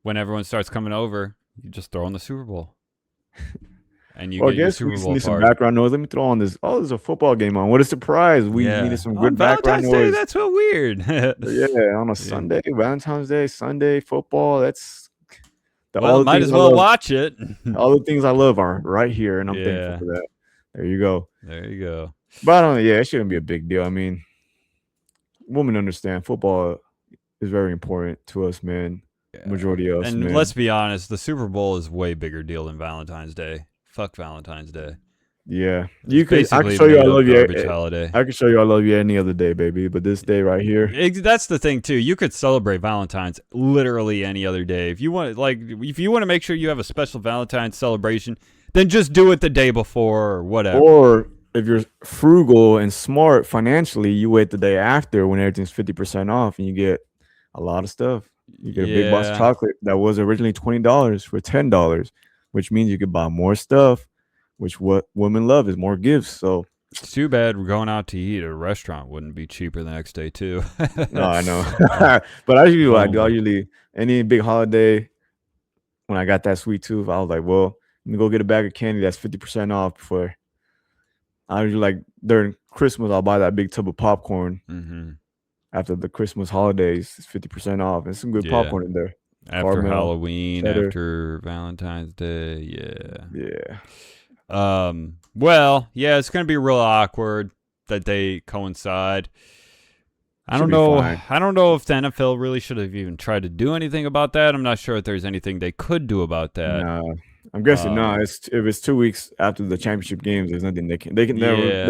when everyone starts coming over, you just throw on the Super Bowl. And you Well, I get your guess we Super just Bowl need some party. background noise. Let me throw on this. Oh, there's a football game on. What a surprise. We needed some good on background Valentine's Day, noise. that's so weird. Yeah, on a Sunday, Valentine's Day, Sunday football. That's Well, might as well watch it. All the things I love are right here, and I'm Yeah. thankful for that. There you go. There you go. But I don't. Yeah, it shouldn't be a big deal. I mean, women understand football is very important to us, man. Majority of us, And man. let's be honest, the Super Bowl is way bigger deal than Valentine's Day. Fuck Valentine's Day. Yeah, It's I can basically show you I made up love you. garbage holiday. I can show you I love you any other day, baby. But this day right here, That's the thing too. You could celebrate Valentine's literally any other day. If you want, if you want to make sure you have a special Valentine's celebration, then just do it the day before or whatever. or if you're frugal and smart financially, you wait the day after when everything's 50% off, and you get a lot of stuff. You get a big box of chocolate that was originally $20 for $10, which means you could buy more stuff. Which what women love is more gifts. So It's too bad we're going out to eat at a restaurant wouldn't be cheaper the next day too. no, I know. But I usually what I do. I usually any big holiday when I got that sweet tooth, I was like, well, let me go get a bag of candy that's 50% off before. I usually like during Christmas, I'll buy that big tub of popcorn. Mm-hmm. After the Christmas holidays, it's 50% off. There's some good Yeah. popcorn in there. After Caramel, Halloween, cheddar. after Valentine's Day, yeah. Yeah. Well, yeah, it's gonna be real awkward that they coincide. I Should don't be know. fine. I don't know if the NFL really should have even tried to do anything about that. I'm not sure if there's anything they could do about that. No, I'm guessing no. If it's 2 weeks after the championship games, there's nothing they can. They're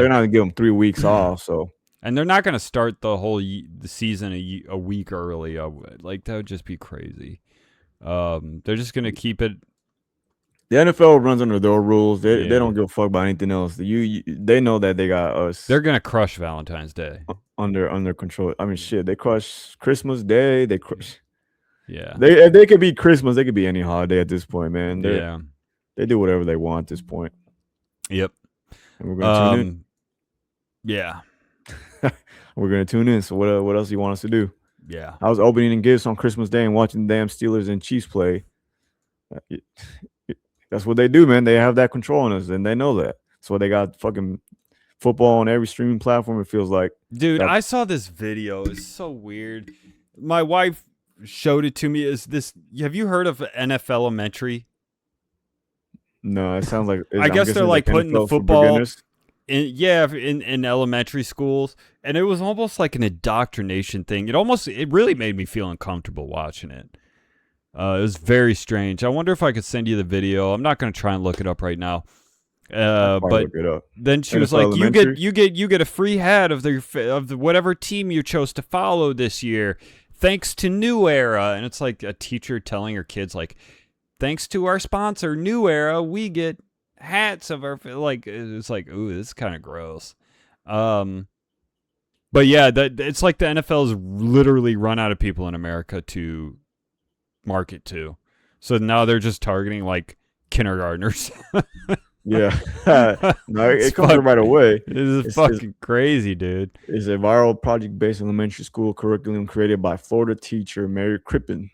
not gonna give them 3 weeks off. So And they're not gonna start the whole the season a week early. Like that would just be crazy. They're just gonna keep it The NFL runs under their rules. They Yeah. don't give a fuck about anything else. They know that they got us. They're gonna crush Valentine's Day. Under control. I mean, shit. They crush Christmas Day. They crush. Yeah. If they could be Christmas, they could be any holiday at this point, man. Yeah. They do whatever they want at this point. Yep. And we're gonna tune in. Yeah. We're gonna tune in. So what else do you want us to do? Yeah. I was opening gifts on Christmas Day and watching the damn Steelers and Chiefs play. That's what they do, man. They have that control on us, and they know that. So they got fucking football on every streaming platform. It feels like, dude. I saw this video. It's so weird. My wife showed it to me. Have you heard of NFL Elementary? No, it sounds like. I guess they're like putting the football in elementary schools, and it was almost like an indoctrination thing. It really made me feel uncomfortable watching it. It was very strange. I wonder if I could send you the video. I'm not going to try and look it up right now. But then she was like, "You get a free hat of the whatever team you chose to follow this year, thanks to New Era." And it's like a teacher telling her kids, like, "Thanks to our sponsor, New Era, we get hats of our like." It's like, ooh, this is kind of gross. But yeah, it's like the NFL's literally run out of people in America to market to, so now they're just targeting like kindergartners. Yeah, no, it comes right away. This is fucking crazy, dude. It's a viral project-based elementary school curriculum created by Florida teacher Mary Crippen.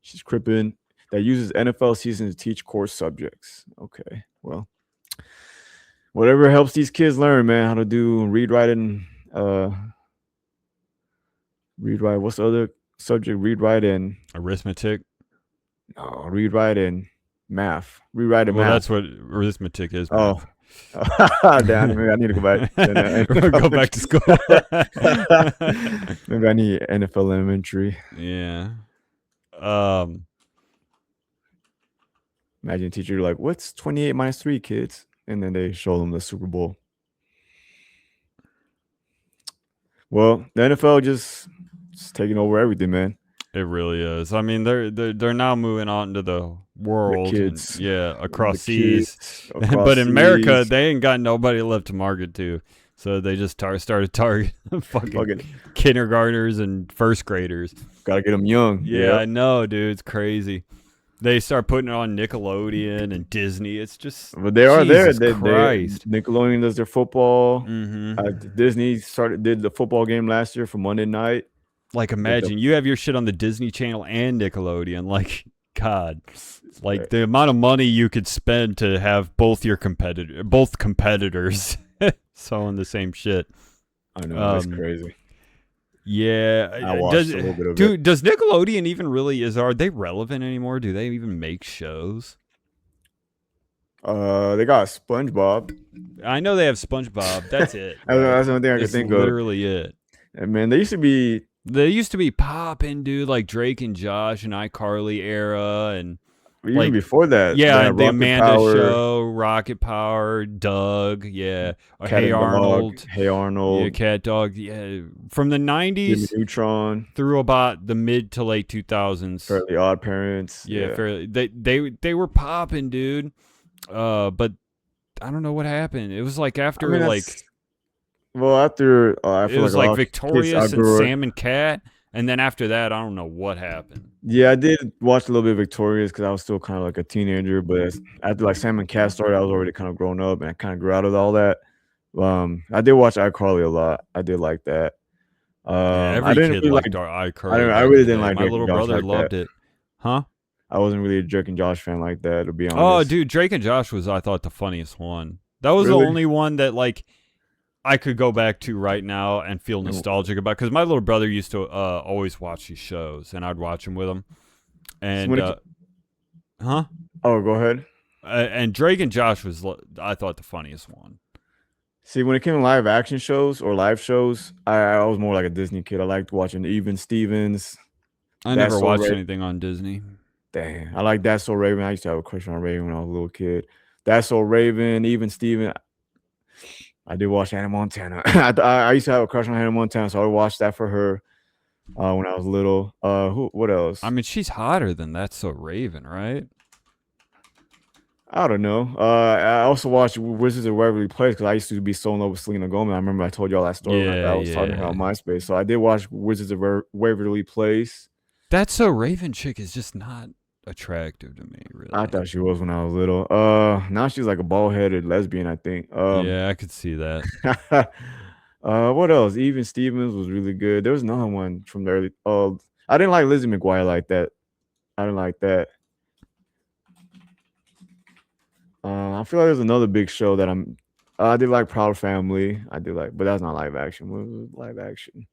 She's Crippen that uses NFL season to teach core subjects. Okay, well, whatever helps these kids learn, man, how to do read, write, and read, write. What's the other subject? Read, write, and arithmetic. No, read, write, and math. Rewrite math. That's what arithmetic is. Math. Damn, maybe I need to go back. Go back to school. Maybe I need NFL Elementary. Yeah. Imagine a teacher like, "What's 28 minus 3, kids?" And then they show them the Super Bowl. Well, the NFL just taking over everything, man. It really is. I mean, they're now moving on to the world, kids. Across seas. But in America, they ain't got nobody left to market to, so they just started targeting fucking kindergartners and first graders. Gotta get them young. Yeah, I know, dude. It's crazy. They start putting it on Nickelodeon and Disney. It's just, but they are there. Christ. Nickelodeon does their football. Mm-hmm. Disney did the football game last year for Monday night. Like, imagine you have your shit on the Disney Channel and Nickelodeon. Like, God, like the amount of money you could spend to have both competitors selling the same shit. I know, that's crazy. Yeah, I watched a little bit of it. Dude, does Nickelodeon even really are they relevant anymore? Do they even make shows? They got SpongeBob. I know they have SpongeBob. That's it. That's the only thing I can think of. Literally it. And man, they used to be popping, dude, like Drake and Josh and iCarly era, and even like before that. Yeah, the Amanda Show, Rocket Power, Doug, yeah, Hey Arnold, yeah, Cat Dog, yeah, from the 90s, Jimmy Neutron through about the mid to late 2000s. Fairly Odd Parents, yeah. They were popping, dude. But I don't know what happened. It was like after I feel it was like Victorious and Sam and Cat, and then after that, I don't know what happened. Yeah, I did watch a little bit of Victorious because I was still kind of like a teenager, but after like Sam and Cat started, I was already kind of grown up, and I kind of grew out of all that. I did watch iCarly a lot. I did like that. Every kid liked iCarly. I really didn't like. My little brother loved it. Huh? I wasn't really a Drake and Josh fan like that, to be honest. Oh, dude, Drake and Josh was, I thought, the funniest one. That was the only one that like I could go back to right now and feel nostalgic about, because my little brother used to always watch these shows, and I'd watch them with him. And huh? Oh, go ahead. And Drake and Josh was, I thought, the funniest one. See, when it came to live action shows or live shows, I was more like a Disney kid. I liked watching Even Stevens. I never watched anything on Disney. Dang, I like That's So Raven. I used to have a crush on Raven when I was a little kid. That's So Raven, Even Steven. I did watch Hannah Montana. I used to have a crush on Hannah Montana, so I watched that for her when I was little. What else? I mean, she's hotter than That's So Raven, right? I don't know. I also watched Wizards of Waverly Place because I used to be so in love with Selena Gomez. I remember I told y'all that story when Yeah, I was talking to her on yeah. MySpace. So I did watch Wizards of Waverly Place. That So Raven chick is just not attractive to me, I really. thought she was when I was little. Now she's like a bald-headed lesbian, I think. Yeah, I could see that. What else? Even Stevens was really good. There was another one from the early. Oh, I didn't like Lizzie McGuire like that. I didn't like that. I feel like there's another big show that I did like Proud Family. I did like, but that's not live action. What was live action?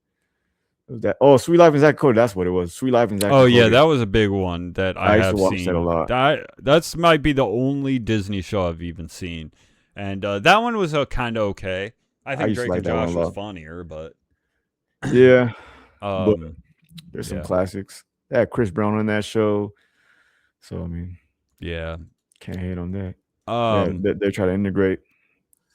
It was that? Oh, Sweet Life and Zack and Cody. That's what it was. Sweet Life and Zack Oh and yeah, Cody. that was a big one that I I used to have watch that a seen. lot. That's might be the only Disney show I've even seen, and that one was kind of okay. I I think used to Drake like and that one a Josh was lot. funnier, but Yeah, but um, there's some yeah, classics. They had Chris Brown on that show, so I mean, yeah. can't hate on that. Yeah, Um, they try to integrate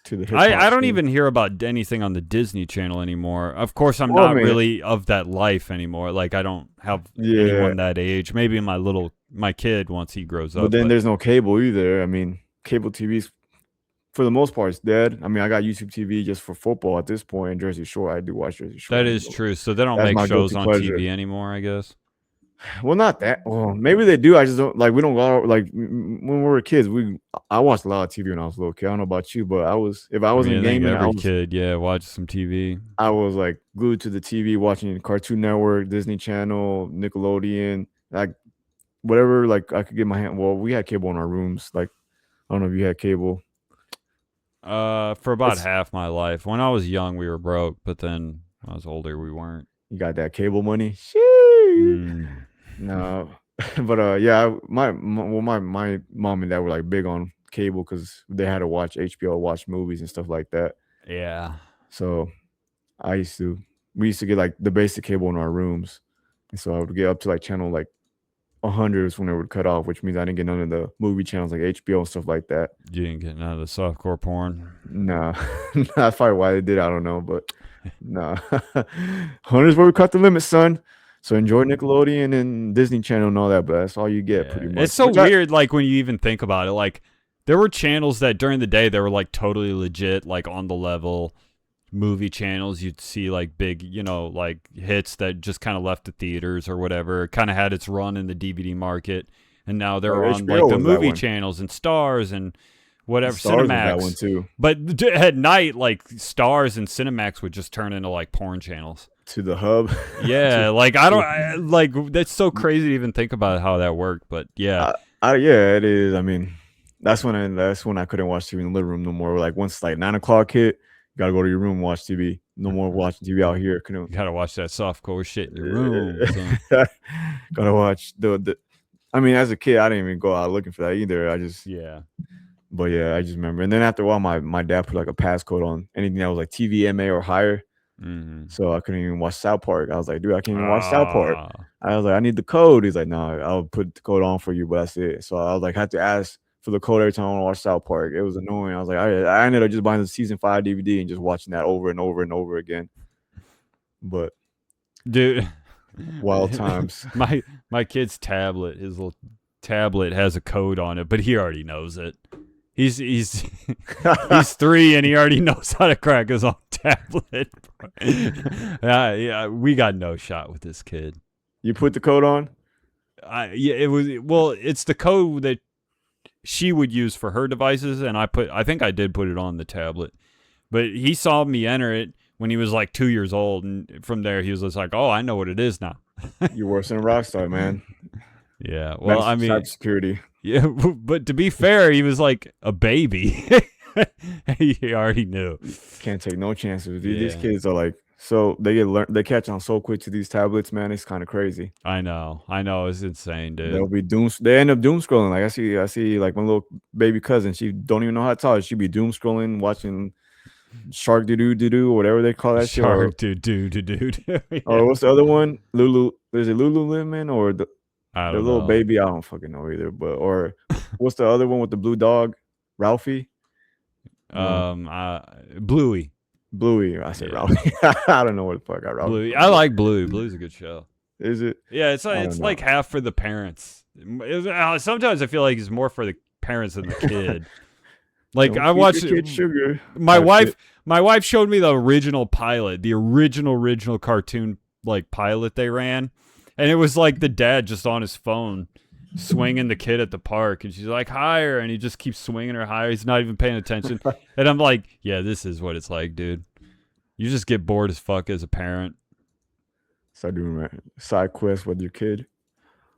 to the hip hop I don't scene. even hear about anything on the Disney Channel anymore. Of course, I'm Well, I not mean, really of that life anymore. Like I don't have yeah, anyone that age. Maybe my kid once he grows but up, then but there's no cable either. I mean, cable TV's for the most part is dead. I mean, I got YouTube TV just for football at this point. And Jersey Shore, I do watch Jersey that Shore. is true. So they don't That's make my shows guilty on pleasure. TV anymore, I guess. Well, not that. Well, maybe they do. I just don't like. We don't go out like when we were kids. I watched a lot of TV when I was a little kid. I don't know about you, but if I I mean, wasn't I think gaming, every kid, yeah, watches some TV. I was like glued to the TV watching Cartoon Network, Disney Channel, Nickelodeon, like whatever. Like I could get my hand. Well, we had cable in our rooms. Like I don't know if you had cable. For about It's half my life. When I was young, we were broke, but then when I was older, we weren't. you got that cable money. Sheesh. Mm, No, but yeah, my mom and dad were like big on cable because they had to watch HBO, watch movies and stuff like that. yeah. So we used to get like the basic cable in our rooms, and so I would get up to like channel like 100 when it would cut off, which means I didn't get none of the movie channels like HBO and stuff like that. You didn't get none of the softcore porn. Nah, that's probably why they did. I don't know, but nah, 100's where we cut the limit, son. So enjoy Nickelodeon and Disney Channel and all that, but that's all you get Yeah. pretty It's much. so weird, like, when you even think about it. Like, there were channels that during the day, they were, like, totally legit, like, on the level movie channels. You'd see, like, big, like, hits that just kind of left the theaters or whatever. It kind of had its run in the DVD market. And now they're on, like, HBO the was that movie one. channels and Stars and whatever, Stars was that one Cinemax. too. But at night, like, Stars and Cinemax would just turn into, like, porn channels. To the hub. Yeah, like like that's so crazy to even think about how that worked, but yeah. Yeah, it is. I mean, that's when I couldn't watch TV in the living room no more. Like once like 9 o'clock hit, you gotta go to your room and watch TV. No more watching TV out here. You gotta watch that softcore shit in your room. Son. Gotta watch the. I mean, as a kid, I didn't even go out looking for that either. Yeah. But yeah, I just remember. And then after a while, my dad put like a passcode on anything that was like TVMA or higher. Mm-hmm. So I couldn't even watch South Park. I was like, dude, I can't even watch South Park. Ah. I was like, I need the code. He's like, no, I'll put the code on for you, but that's it. So I was like, had to ask for the code every time I want to watch South Park. It was annoying. I was like, I ended up just buying the season 5 DVD and just watching that over and over and over again. But Dude, wild times. my kid's tablet, his little tablet has a code on it, but he already knows it. He's 3 and he already knows how to crack his own tablet. Yeah, we got no shot with this kid. You put the code on? Yeah, it's the code that she would use for her devices, and I think I did put it on the tablet. But he saw me enter it when he was like 2 years old, and from there he was just like, "Oh, I know what it is now." You're worse than a rock star, man. Yeah, well, I mean, cybersecurity. yeah, but to be fair, he was like a baby. He already knew. Can't take no chances. These Yeah. kids are like they catch on so quick to these tablets, man. It's kind of crazy. I know, it's insane, They'll dude. be they end up doom scrolling. Like I see like my little baby cousin, she don't even know how to talk. She'd be doom scrolling, watching Shark doo whatever they call that shit. Shark dude. Yeah. Or what's the other one? Is it Lululemon or the I the don't little know. baby? I don't fucking know either. But or what's the other one with the blue dog? Ralphie? Bluey. Bluey. I said Yeah. Ralphie. I don't know what the fuck I Ralphie. Bluey. I like Bluey. Bluey's a good show. Is it? Yeah, it's don't like know. half for the parents. Sometimes I feel like it's more for the parents than the kid. Like Don't I feed watched your kid sugar. my Type wife. shit. My wife showed me the original pilot, the original cartoon like pilot they ran, and it was like the dad just on his phone swinging the kid at the park, and she's like higher, and he just keeps swinging her higher. He's not even paying attention, and I'm like, yeah, this is what it's like, dude. You just get bored as fuck as a parent. Start doing side quests with your kid.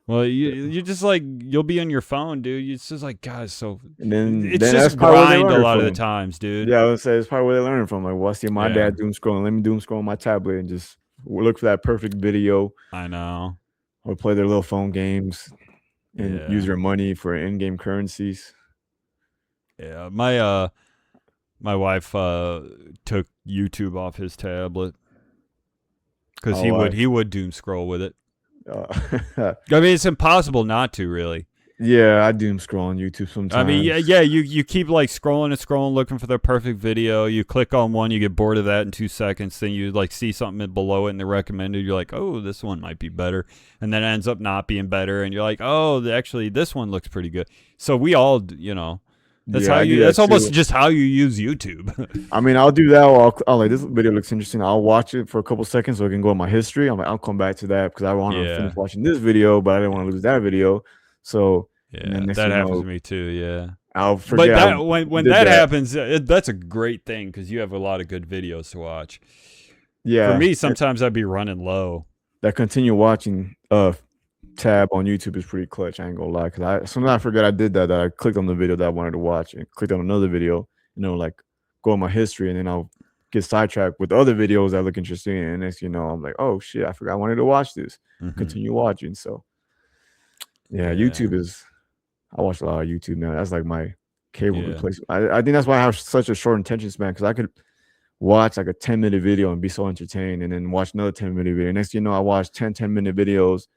Well, you just like you'll be on your phone, dude. It's just like God, so And then it's then just that's probably where they grind a learn lot of the from. times, dude. Yeah, I would say it's probably where they learn from. Like, well, I see my Yeah. dad doom scrolling. Let me doom scroll on my tablet and just look for that perfect video I know. or play their little phone games and Yeah. use their money for in-game currencies. Yeah, my wife took YouTube off his tablet because he would doom scroll with it. I mean, it's impossible not to, really. Yeah, I doom scroll on YouTube sometimes. I mean, yeah. You keep like scrolling and scrolling, looking for the perfect video. You click on one, you get bored of that in 2 seconds. Then you like see something below it in the recommended. You're like, oh, this one might be better, and then it ends up not being better. And you're like, oh, actually, this one looks pretty good. So we all, that's Yeah, how I do you. that That's almost too. just how you use YouTube. I mean, I'll do that. Or I'll like, this video looks interesting. I'll watch it for a couple seconds so I can go in my history. I'm like, I'll come back to that because I want to Yeah. finish watching this video, but I didn't want to lose that video. So and Yeah, then next that thing you happens know, to me too. Yeah. I'll But forget. I that when did that that. happens, that's a great thing because you have a lot of good videos to watch. Yeah, For me, and sometimes I'd be running low. that continue watching tab on YouTube is pretty clutch. I ain't gonna lie, because sometimes I forget I did that. That I clicked on the video that I wanted to watch and clicked on another video, like go in my history, and then I'll get sidetracked with other videos that look interesting, and next I'm like, oh shit, I forgot I wanted to watch this. Mhm. Continue watching. So yeah, YouTube is. I watch a lot of YouTube now. That's like my cable replacement. I think that's why I have such a short attention span, because I could watch like a 10-minute video and be so entertained, and then watch another 10-minute video. Next thing you know, I watch 10-minute videos,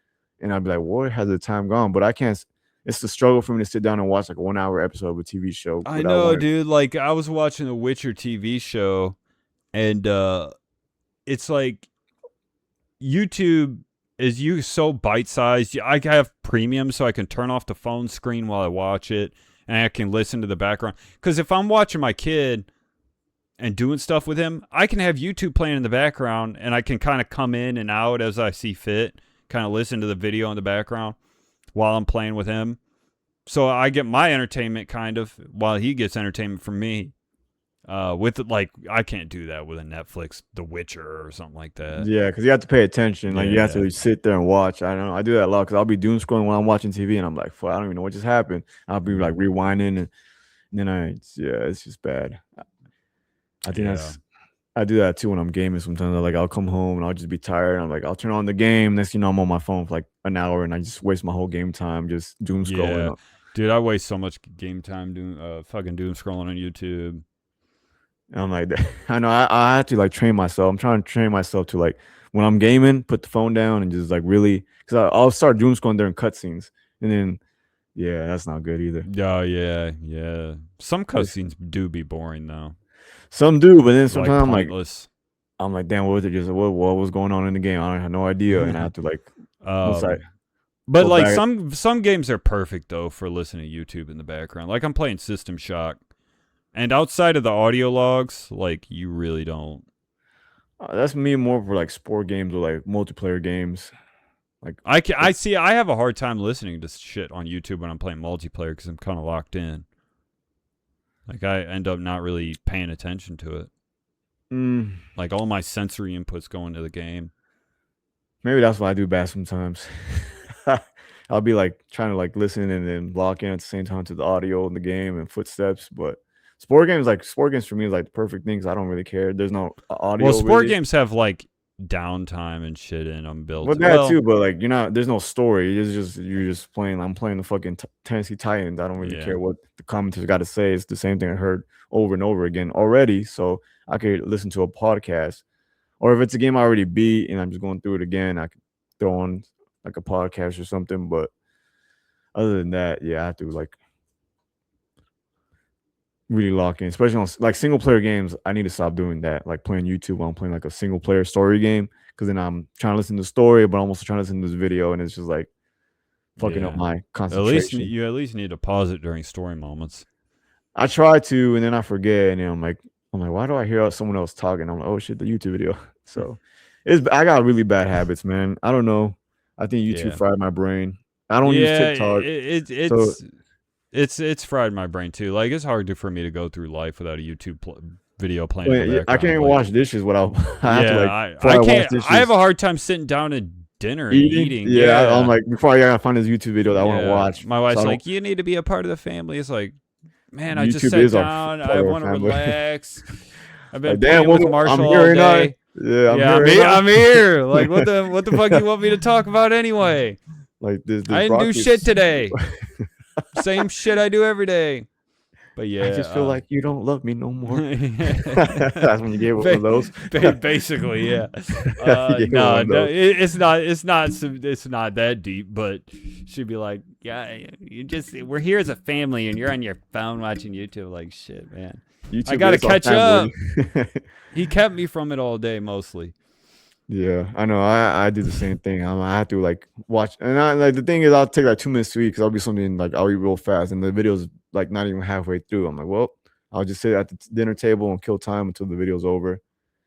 and I'd be like, where has the time gone? But I can't. It's the struggle for me to sit down and watch like a 1-hour episode of a TV show. I know, dude. Like I was watching the Witcher TV show, and it's like YouTube is so bite-sized. I have premium, so I can turn off the phone screen while I watch it, and I can listen to the background. Because if I'm watching my kid and doing stuff with him, I can have YouTube playing in the background, and I can kind of come in and out as I see fit, kind of listen to the video in the background while I'm playing with him. So I get my entertainment kind of while he gets entertainment from me. With like, I can't do that with a Netflix, The Witcher or something like that. Yeah, because you have to pay attention. Like you have to Yeah. sit there and watch. I don't know. I do that a lot because I'll be doom scrolling when I'm watching TV, and I'm like, fuck, I don't even know what just happened. I'll be like rewinding, and then it's just bad. I think I do that too when I'm gaming sometimes. Like I'll come home and I'll just be tired. I'm like, I'll turn on the game. Next thing you know, I'm on my phone for like an hour, and I just waste my whole game time just doom scrolling. Yeah. Dude, I waste so much game time doing fucking doom scrolling on YouTube. And I'm like, I know I have to like train myself. I'm trying to train myself to like when I'm gaming, put the phone down and just like really, because I'll start doom scrolling during cutscenes, and then that's not good either. Oh yeah. Some cutscenes do be boring though. Some do, but then sometimes like pointless. I'm like, damn, what was it? Just what was going on in the game? I have no idea, and I have to like, but like some games are perfect though for listening to YouTube in the background. Like I'm playing System Shock, and outside of the audio logs, like you really don't. That's me more for like sport games or like multiplayer games. Like I have a hard time listening to shit on YouTube when I'm playing multiplayer because I'm kind of locked in. Like I end up not really paying attention to it. Like all my sensory inputs go into the game. Maybe that's why I do bad sometimes. I'll be like trying to like listen and then lock in at the same time to the audio in the game and footsteps. But sport games for me is like the perfect thing because I don't really care. There's no audio. Well, sport games have like downtime and shit in them built. Well, that too, but like there's no story. You're just playing. I'm playing the fucking Tennessee Titans. I don't really care what the commentators got to say. It's the same thing I heard over and over again already. So I could listen to a podcast, or if it's a game I already beat and I'm just going through it again, I could throw on like a podcast or something. But other than that, I have to like really lock in, especially on like single player games. I need to stop doing that, like playing YouTube while I'm playing like a single player story game, because then I'm trying to listen to the story, but I'm also trying to listen to this video, and it's just like fucking up my At concentration. least need to pause it during story moments. I try to, and then I forget, and then I'm like, why do I hear someone else talking? I'm like, oh shit, the YouTube video. So I got really bad habits, man. I don't know. I think YouTube fried my brain. I don't use TikTok. It's fried my brain too. Like, it's hard for me to go through life without a YouTube video playing in the background. I can't even wash dishes without. I can't. I have a hard time sitting down at dinner and eating. Yeah, I'm like, before I gotta find this YouTube video that I want to watch. My wife's like, you need to be a part of the family. It's like, man, I just sat down. I want to relax. I've been playing with Marshall all day. I'm here. Like, what the fuck you want me to talk about anyway? Like this I didn't do shit today. Same shit I do every day. But yeah, I just feel like you don't love me no more. That's when you gave one of those. Basically, yeah. No, it's not that deep. But she'd be like, "Yeah, we're here as a family, and you're on your phone watching YouTube." Like, shit, man. I gotta catch up. He kept me from it all day, mostly. Yeah, I know. I do the same thing. I have to like watch, and like the thing is, I'll take like 2 minutes to eat because I'll be something like I'll eat real fast, and the video's like not even halfway through. I'm like, well, I'll just sit at the dinner table and kill time until the video's over.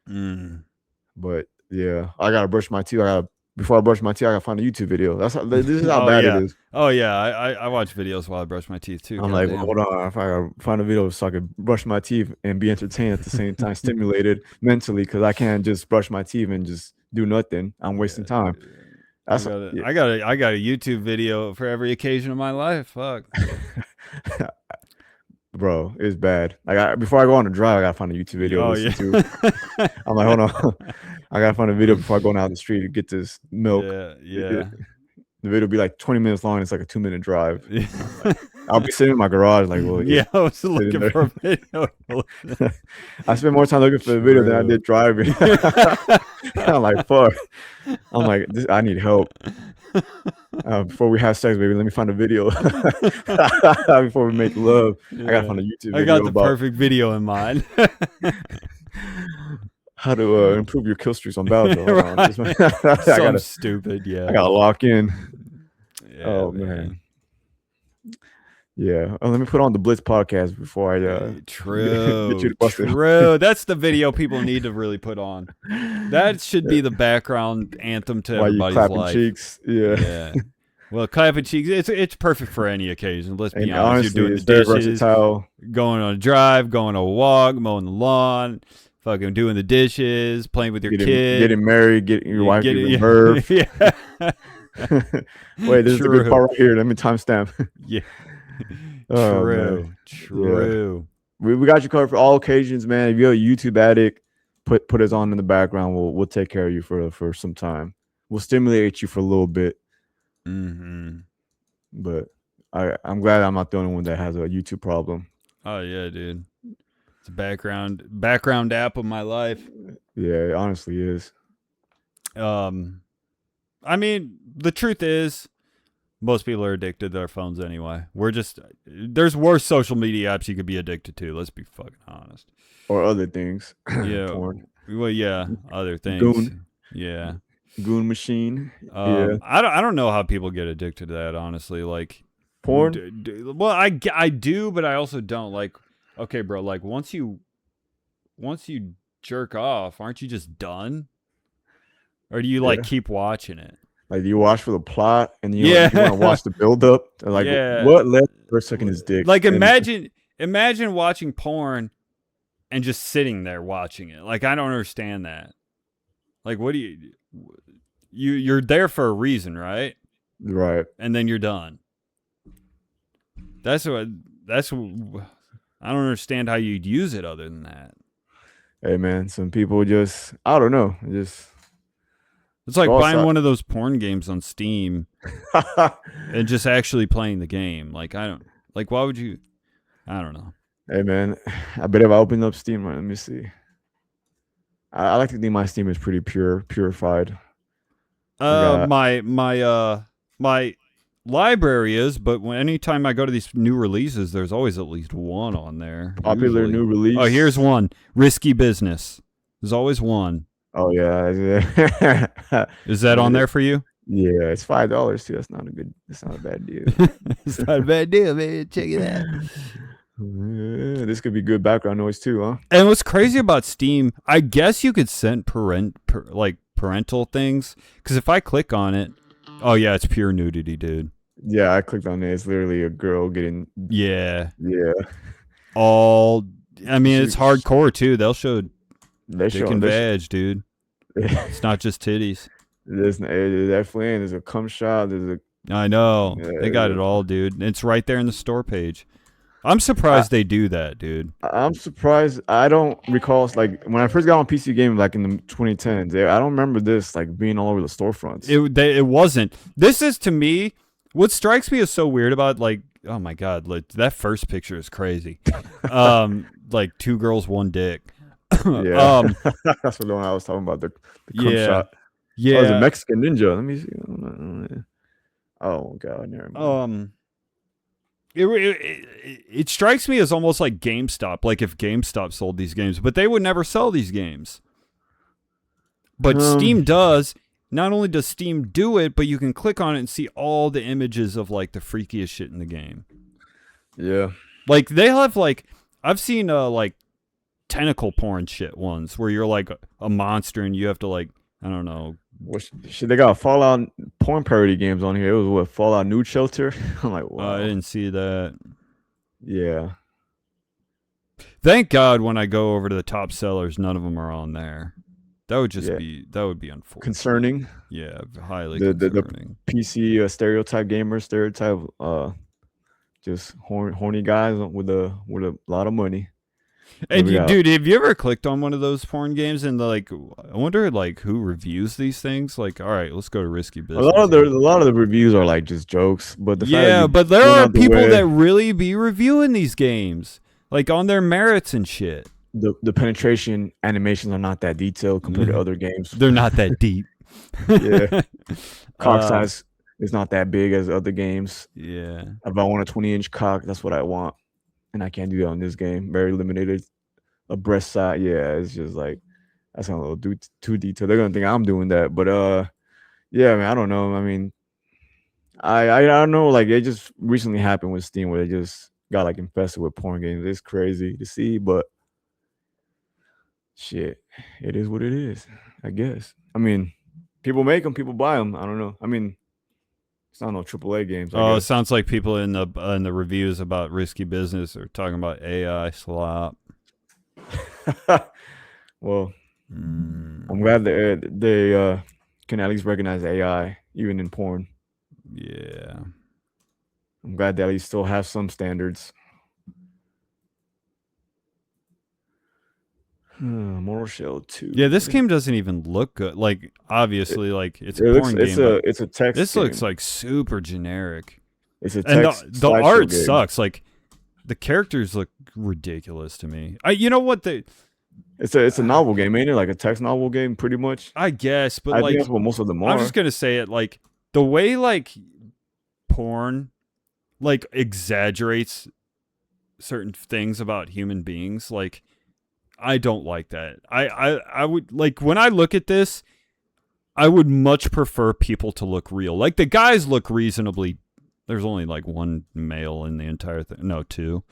But yeah, I gotta brush my teeth. Before I brush my teeth, I gotta find a YouTube video. This is how bad it is. Oh yeah, I watch videos while I brush my teeth too. I'm like, well, hold on, if I gotta find a video so I can brush my teeth and be entertained at the same time, stimulated mentally, because I can't just brush my teeth and just do nothing. I'm wasting time. I got a YouTube video for every occasion of my life. Fuck. Bro, it's bad. Like before I go on a drive, I gotta find a YouTube video to listen to. I'm like, hold on, I gotta find a video before I go down the street to get this milk. Yeah. The video will be like 20 minutes long. It's like a 2-minute drive. I'll be sitting in my garage like, well, I was looking for a video. I spent more time looking for the video than I did driving. I'm like, fuck. I'm like, I need help. Before we have sex, baby, let me find a video. Before we make love, I gotta find a YouTube video. I got the perfect video in mind. How to improve your kill streaks on Battlefield. Stupid, yeah. I gotta lock in. Yeah, oh man. Yeah. Let me put on the Blitz podcast before I True. That's the video people need to really put on. That should be the background anthem to everybody's life. Cheeks. Yeah. Well, clapping cheeks, it's perfect for any occasion. Let's be honest. Honestly, you're doing the dishes, going on a drive, going on a walk, mowing the lawn, fucking doing the dishes, playing with your kid, getting married, getting your wife giving birth. Yeah. Wait, this is the good part right here. Let me timestamp. Yeah. True. Yeah. We got you covered for all occasions, man. If you're a YouTube addict, put us on in the background. We'll take care of you for some time. We'll stimulate you for a little bit. But I'm glad I'm not the only one that has a YouTube problem. Oh yeah, dude. It's a background app of my life. Yeah, it honestly is. I mean, the truth is, most people are addicted to their phones anyway. There's worse social media apps you could be addicted to. Let's be fucking honest. Or other things. Yeah. Porn. Well, yeah, other things. Goon. Yeah. Goon machine. I don't know how people get addicted to that, honestly. Like porn. Well, I do, but I also don't. Like, okay, bro. Like once you jerk off, aren't you just done? Or do you keep watching it? Like you watch for the plot, and you want to watch the build up. Like what led for sucking his dick? Like imagine watching porn and just sitting there watching it. Like I don't understand that. Like what do you're there for a reason, right? Right. And then you're done. That's what I don't understand how you'd use it other than that. Hey man, some people just I don't know, it's like buying one of those porn games on Steam and just actually playing the game. Like why would you? I don't know. Hey man, I bet if I open up Steam, let me see. I like to think my Steam is pretty purified. My library is, but anytime I go to these new releases, there's always at least one on there. Popular usually. New release. Oh, here's one. Risky Business. There's always one. Oh yeah. Is that on there for you? Yeah, it's $5 too. That's not a bad deal. It's not a bad deal, man. Check it out. Yeah, this could be good background noise too, huh? And what's crazy about Steam, I guess you could set parental things, because if I click on it, oh yeah, it's pure nudity, dude. Yeah, I clicked on it. It's literally a girl getting. Yeah, Yeah. I mean, it's hardcore too. They'll show They dick and vag, dude. It's not just titties. There's definitely there's a cum shot. I know. They got it all, dude. It's right there in the store page. I'm surprised they do that, dude. I'm surprised. I don't recall, like, when I first got on PC Gaming, like in the 2010s. I don't remember this like being all over the storefronts. It wasn't. This is, to me, what strikes me as so weird about, like, oh my god, like that first picture is crazy. Like 2 girls, 1 dick. Yeah, that's what I was talking about. The cum shot. Yeah, oh, it's a Mexican ninja. Let me see. Oh god, never mind. It strikes me as almost like GameStop, like if GameStop sold these games, but they would never sell these games. But Steam does. Not only does Steam do it, but you can click on it and see all the images of like the freakiest shit in the game. Yeah, like they have like I've seen like tentacle porn shit ones where you're like a monster and you have to, like, I don't know. Shit, they got Fallout porn parody games on here. It was what, Fallout Nude Shelter? I'm like, wow. I didn't see that. Yeah. Thank God when I go over to the top sellers, none of them are on there. That would just be unfortunate. Concerning. Yeah, highly concerning. The PC stereotype gamer stereotype, just horny guys with a lot of money. And dude, have you ever clicked on one of those porn games and like, I wonder like who reviews these things? Like, all right, let's go to Risky Business. A lot of the reviews are like just jokes, but but there are people that really be reviewing these games, like on their merits and shit. The penetration animations are not that detailed compared to other games. They're not that deep. Yeah, cock size is not that big as other games. Yeah, if I want a 20-inch cock, that's what I want. And I can't do that on this game. Very limited. A breast size, yeah, it's just like that's not a little too detailed. They're gonna think I'm doing that, but yeah, man, I don't know. I mean, I don't know. Like, it just recently happened with Steam where they just got like infested with porn games. It's crazy to see, but shit, it is what it is, I guess. I mean, people make them, people buy them. I don't know. I mean, it's not no AAA games. It sounds like people in the reviews about Risky Business are talking about AI slop. Well, I'm glad they can at least recognize AI even in porn. Yeah, I'm glad they at least still have some standards. Mortal Shell 2. Yeah, this game doesn't even look good. Like, obviously, like it's a porn game. It's a text. This game. looks like super generic. It's a text. And the art sucks. Like, the characters look ridiculous to me. You know what? It's a novel game, ain't it? Like a text novel game, pretty much. I guess, but I like think that's what most of them are. I'm just gonna say it, like the way like porn like exaggerates certain things about human beings, like. I don't like that. I would, like, when I look at this, I would much prefer people to look real. Like, the guys look reasonably. There's only like 1 male in the entire thing. No, 2.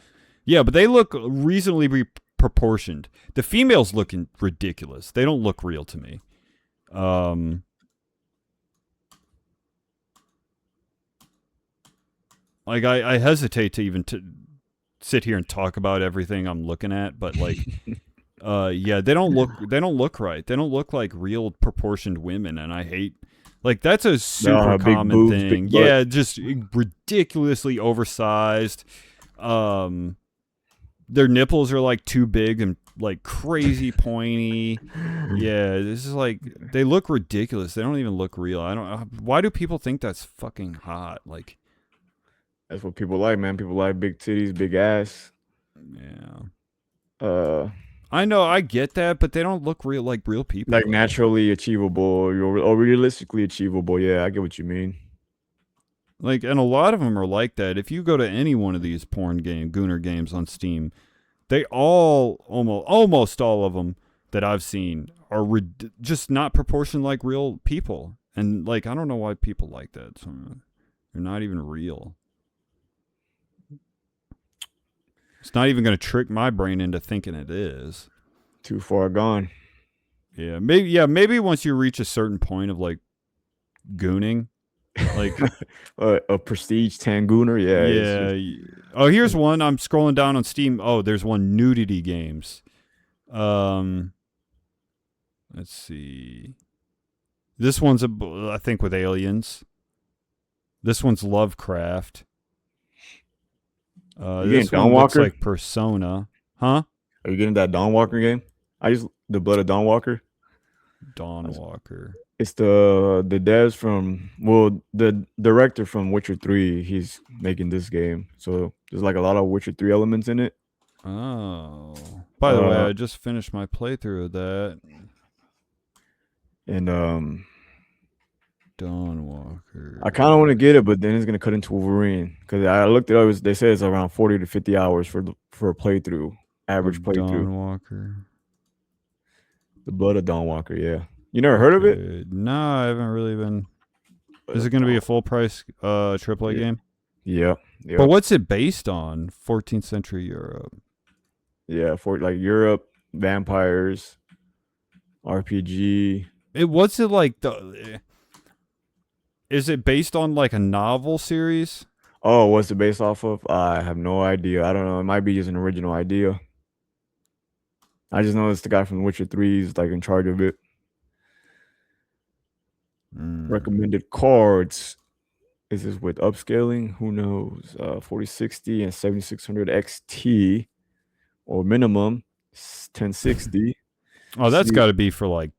Yeah, but they look reasonably proportioned. The females look ridiculous. They don't look real to me. Like, I hesitate to even sit here and talk about everything I'm looking at, but like. Yeah, they don't look right. They don't look like real proportioned women, and I hate, like, that's a super common thing. Yeah, just ridiculously oversized. Their nipples are like too big and like crazy pointy. Yeah, this is like, they look ridiculous. They don't even look real. I don't. Why do people think that's fucking hot? Like, that's what people like, man. People like big titties, big ass. Yeah. I know, I get that, but they don't look real, like real people. Like naturally achievable or realistically achievable. Yeah, I get what you mean. Like, and a lot of them are like that. If you go to any one of these Gooner games on Steam, they almost all of them that I've seen are just not proportioned like real people. And like, I don't know why people like that. So they're not even real. It's not even going to trick my brain into thinking it is. Too far gone. Yeah, maybe once you reach a certain point of like gooning, like a prestige Tangooner, yeah. Oh, here's one. I'm scrolling down on Steam. Oh, there's one, nudity games. Let's see. This one's I think with aliens. This one's Lovecraft. This one looks like Persona, huh? Are you getting that Dawnwalker game? I use the Blood of Dawnwalker. Dawnwalker. It's the devs from the director from Witcher 3. He's making this game, so there's like a lot of Witcher 3 elements in it. Oh, by the way, I just finished my playthrough of that. And Dawnwalker. I kind of want to get it, but then it's gonna cut into Wolverine because I looked it up. They say it's around 40 to 50 hours for a playthrough, average playthrough. Dawnwalker. The Blood of Dawnwalker, yeah. You never heard of it? No, I haven't really been. Is it going to be a full price AAA game? Yeah. But what's it based on? 14th century Europe. Yeah, for like Europe, vampires, RPG. What's it like? Is it based on like a novel series? Oh, what's it based off of? I have no idea. I don't know. It might be just an original idea. I just know it's the guy from Witcher 3 is like in charge of it. Recommended cards. Is this with upscaling? Who knows? 4060 and 7600 XT or minimum 1060. Oh, that's got to be for like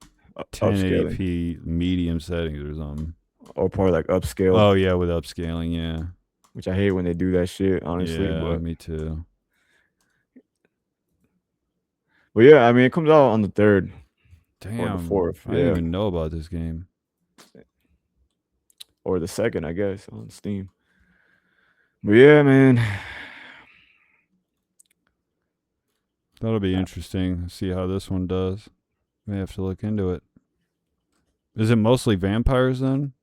1080p medium settings or something. Or probably like upscale. Oh, yeah, with upscaling, yeah. Which I hate when they do that shit, honestly. Yeah, but me too. But yeah, I mean, it comes out on the 3rd. Damn. Or the 4th. I didn't even know about this game. Or the 2nd, I guess, on Steam. But yeah, man. That'll be interesting. See how this one does. May have to look into it. Is it mostly vampires then?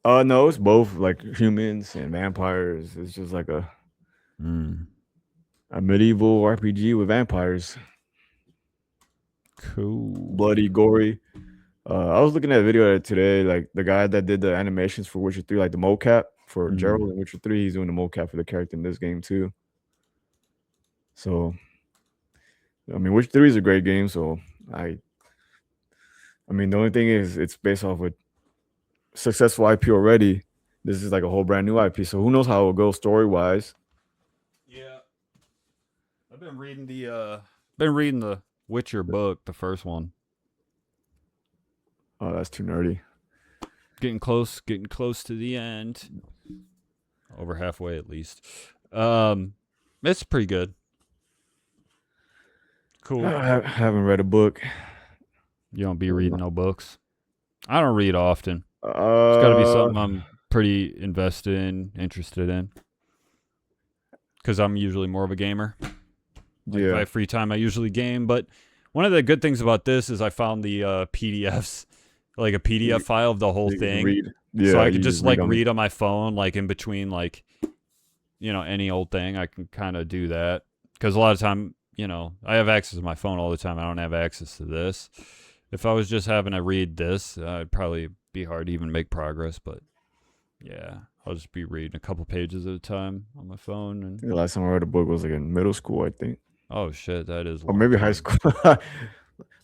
No, it's both like humans and vampires. It's just like a medieval RPG with vampires. Cool. Bloody, gory. I was looking at a video today, like the guy that did the animations for Witcher 3, like the mocap for Gerald in Witcher 3, he's doing the mocap for the character in this game too. So, I mean, Witcher 3 is a great game, so I mean, the only thing is it's based off a successful IP already. This is like a whole brand new IP, so who knows how it will go story-wise. Yeah. I've been reading the Witcher book, the first one. Oh, that's too nerdy. Getting close to the end. Over halfway at least. It's pretty good. Cool. I haven't read a book. You don't be reading no books? I don't read often. It's got to be something I'm pretty interested in. Because I'm usually more of a gamer. Like if I have free time, I usually game. But one of the good things about this is I found the PDFs, like a PDF file of the whole thing. So I can just like read on my phone, like in between, like, you know, any old thing. I can kind of do that. Because a lot of time, you know, I have access to my phone all the time. I don't have access to this. If I was just having to read this, it'd probably be hard to even make progress. But yeah, I'll just be reading a couple pages at a time on my phone. And the last time I read a book was like in middle school, I think. Oh shit, that is. Or maybe high school.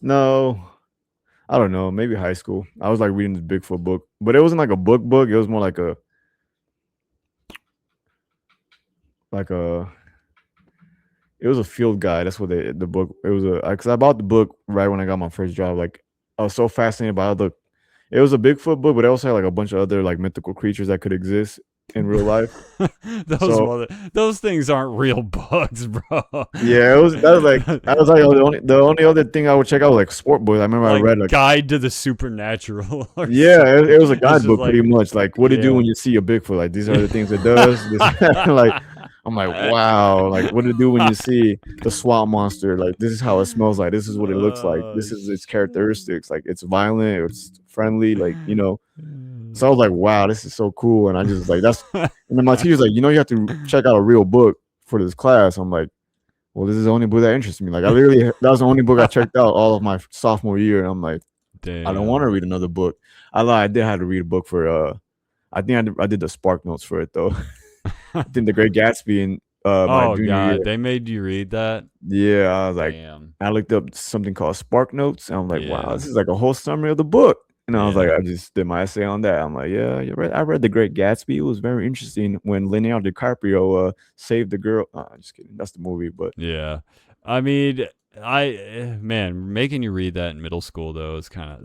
No, I don't know. Maybe high school. I was like reading this Bigfoot book, but it wasn't like a book. It was more like a it was a field guide. That's what the book. It was because I bought the book right when I got my first job. Like I was so fascinated by it was a Bigfoot book, but it also had like a bunch of other like mythical creatures that could exist in real life. Those things aren't real books, bro. Yeah, that was like the only other thing I would check out was like sport books. I remember I read like Guide to the Supernatural. Yeah, it was a guidebook pretty much. Like what to do when you see a Bigfoot. Like these are the things it does. Like I'm like, wow, like what to do when you see the swamp monster? Like this is how it smells like. This is what it looks like. This is its characteristics. Like it's violent, it's friendly, like So I was like, wow, this is so cool. And I just like and then my teacher's like, you have to check out a real book for this class. I'm like, well, this is the only book that interests me. Like that was the only book I checked out all of my sophomore year. And I'm like, Damn. I don't want to read another book. I lied. I did have to read a book for I think I did the Spark Notes for it though. I think The Great Gatsby in my junior year. They made you read that? Yeah, I was like, Damn. I looked up something called Spark Notes, and I'm like, wow, this is like a whole summary of the book. And I was like, I just did my essay on that. I'm like, yeah, you're right. I read The Great Gatsby. It was very interesting when Leonardo DiCaprio saved the girl. I'm just kidding. That's the movie, but yeah. I mean, making you read that in middle school though is kind of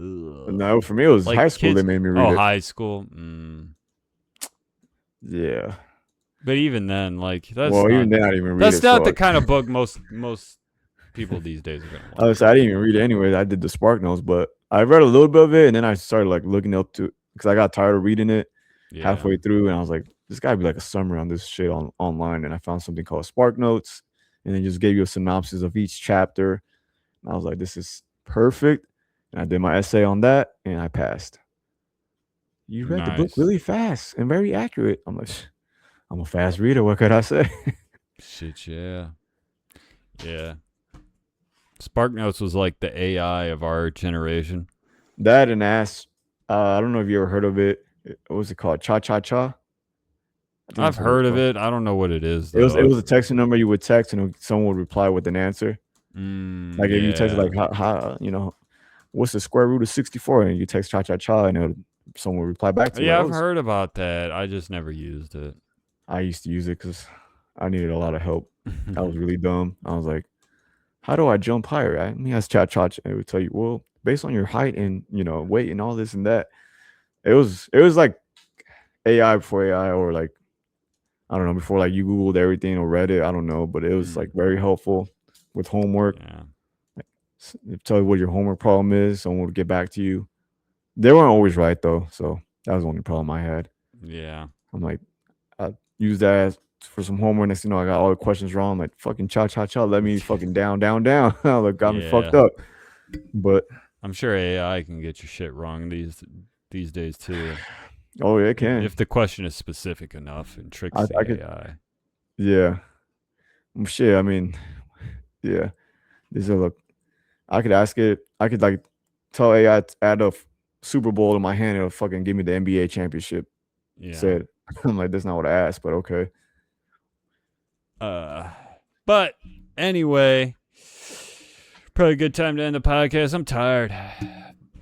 no. For me, it was like high school. They made me read it. Oh, high school. Yeah. But even then, like even then, I didn't even read it. That's not the kind of book most people these days are gonna want. I didn't even read it anyway. I did the Spark Notes, but I read a little bit of it, and then I started like looking up to because I got tired of reading it halfway through, and I was like, "This gotta be like a summary on this shit online." And I found something called Spark Notes, and they just gave you a synopsis of each chapter. And I was like, "This is perfect." And I did my essay on that, and I passed. You read the book really fast and very accurate. I'm like, I'm a fast reader. What could I say? Shit, yeah. Spark Notes was like the AI of our generation. That and I don't know if you ever heard of it. What was it called? Cha Cha Cha? I've heard of it. I don't know what it is, though. It was a texting number you would text, and someone would reply with an answer. Like if you text like, how what's the square root of 64? And you text Cha Cha Cha, and someone would reply back to you. Yeah, I've heard about that. I just never used it. I used to use it because I needed a lot of help. I was really dumb. I was like, how do I jump higher? Let me ask Cha Cha. It would tell you, well, based on your height and weight and all this and that. It was like AI before AI, or like I don't know, before like you Googled everything or read it. I don't know, but it was like very helpful with homework. Yeah. Like, tell you what your homework problem is. Someone would get back to you. They weren't always right though, so that was the only problem I had. Yeah. I'm like, I used that for some homework. Next thing you know, I got all the questions wrong. I'm like, fucking Cha Cha Cha, let me fucking down. Like, got me fucked up. But I'm sure AI can get your shit wrong these days too. Oh yeah, it can. If the question is specific enough and tricks the AI. Yeah. Shit, I mean, yeah. I could ask it. I could like tell AI to add a Super Bowl in my hand. It'll fucking give me the NBA championship. Yeah. I'm like, that's not what I asked, but okay. But anyway, probably a good time to end the podcast. I'm tired.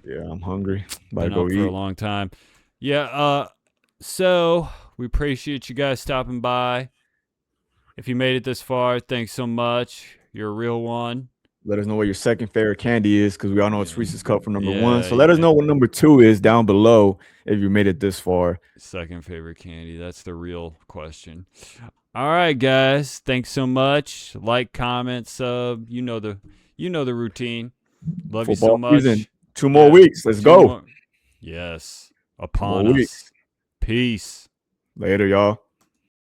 Yeah, I'm hungry. Been up for a long time. Yeah, so we appreciate you guys stopping by. If you made it this far, thanks so much. You're a real one. Let us know what your second favorite candy is, because we all know it's Reese's Cup for number one. So let us know what number 2 is down below if you made it this far. Second favorite candy. That's the real question. All right, guys. Thanks so much. Like, comment, sub. You know the routine. Love you so much. Season. 2 more weeks. Let's go. Yes. Upon us. Peace. Later, y'all.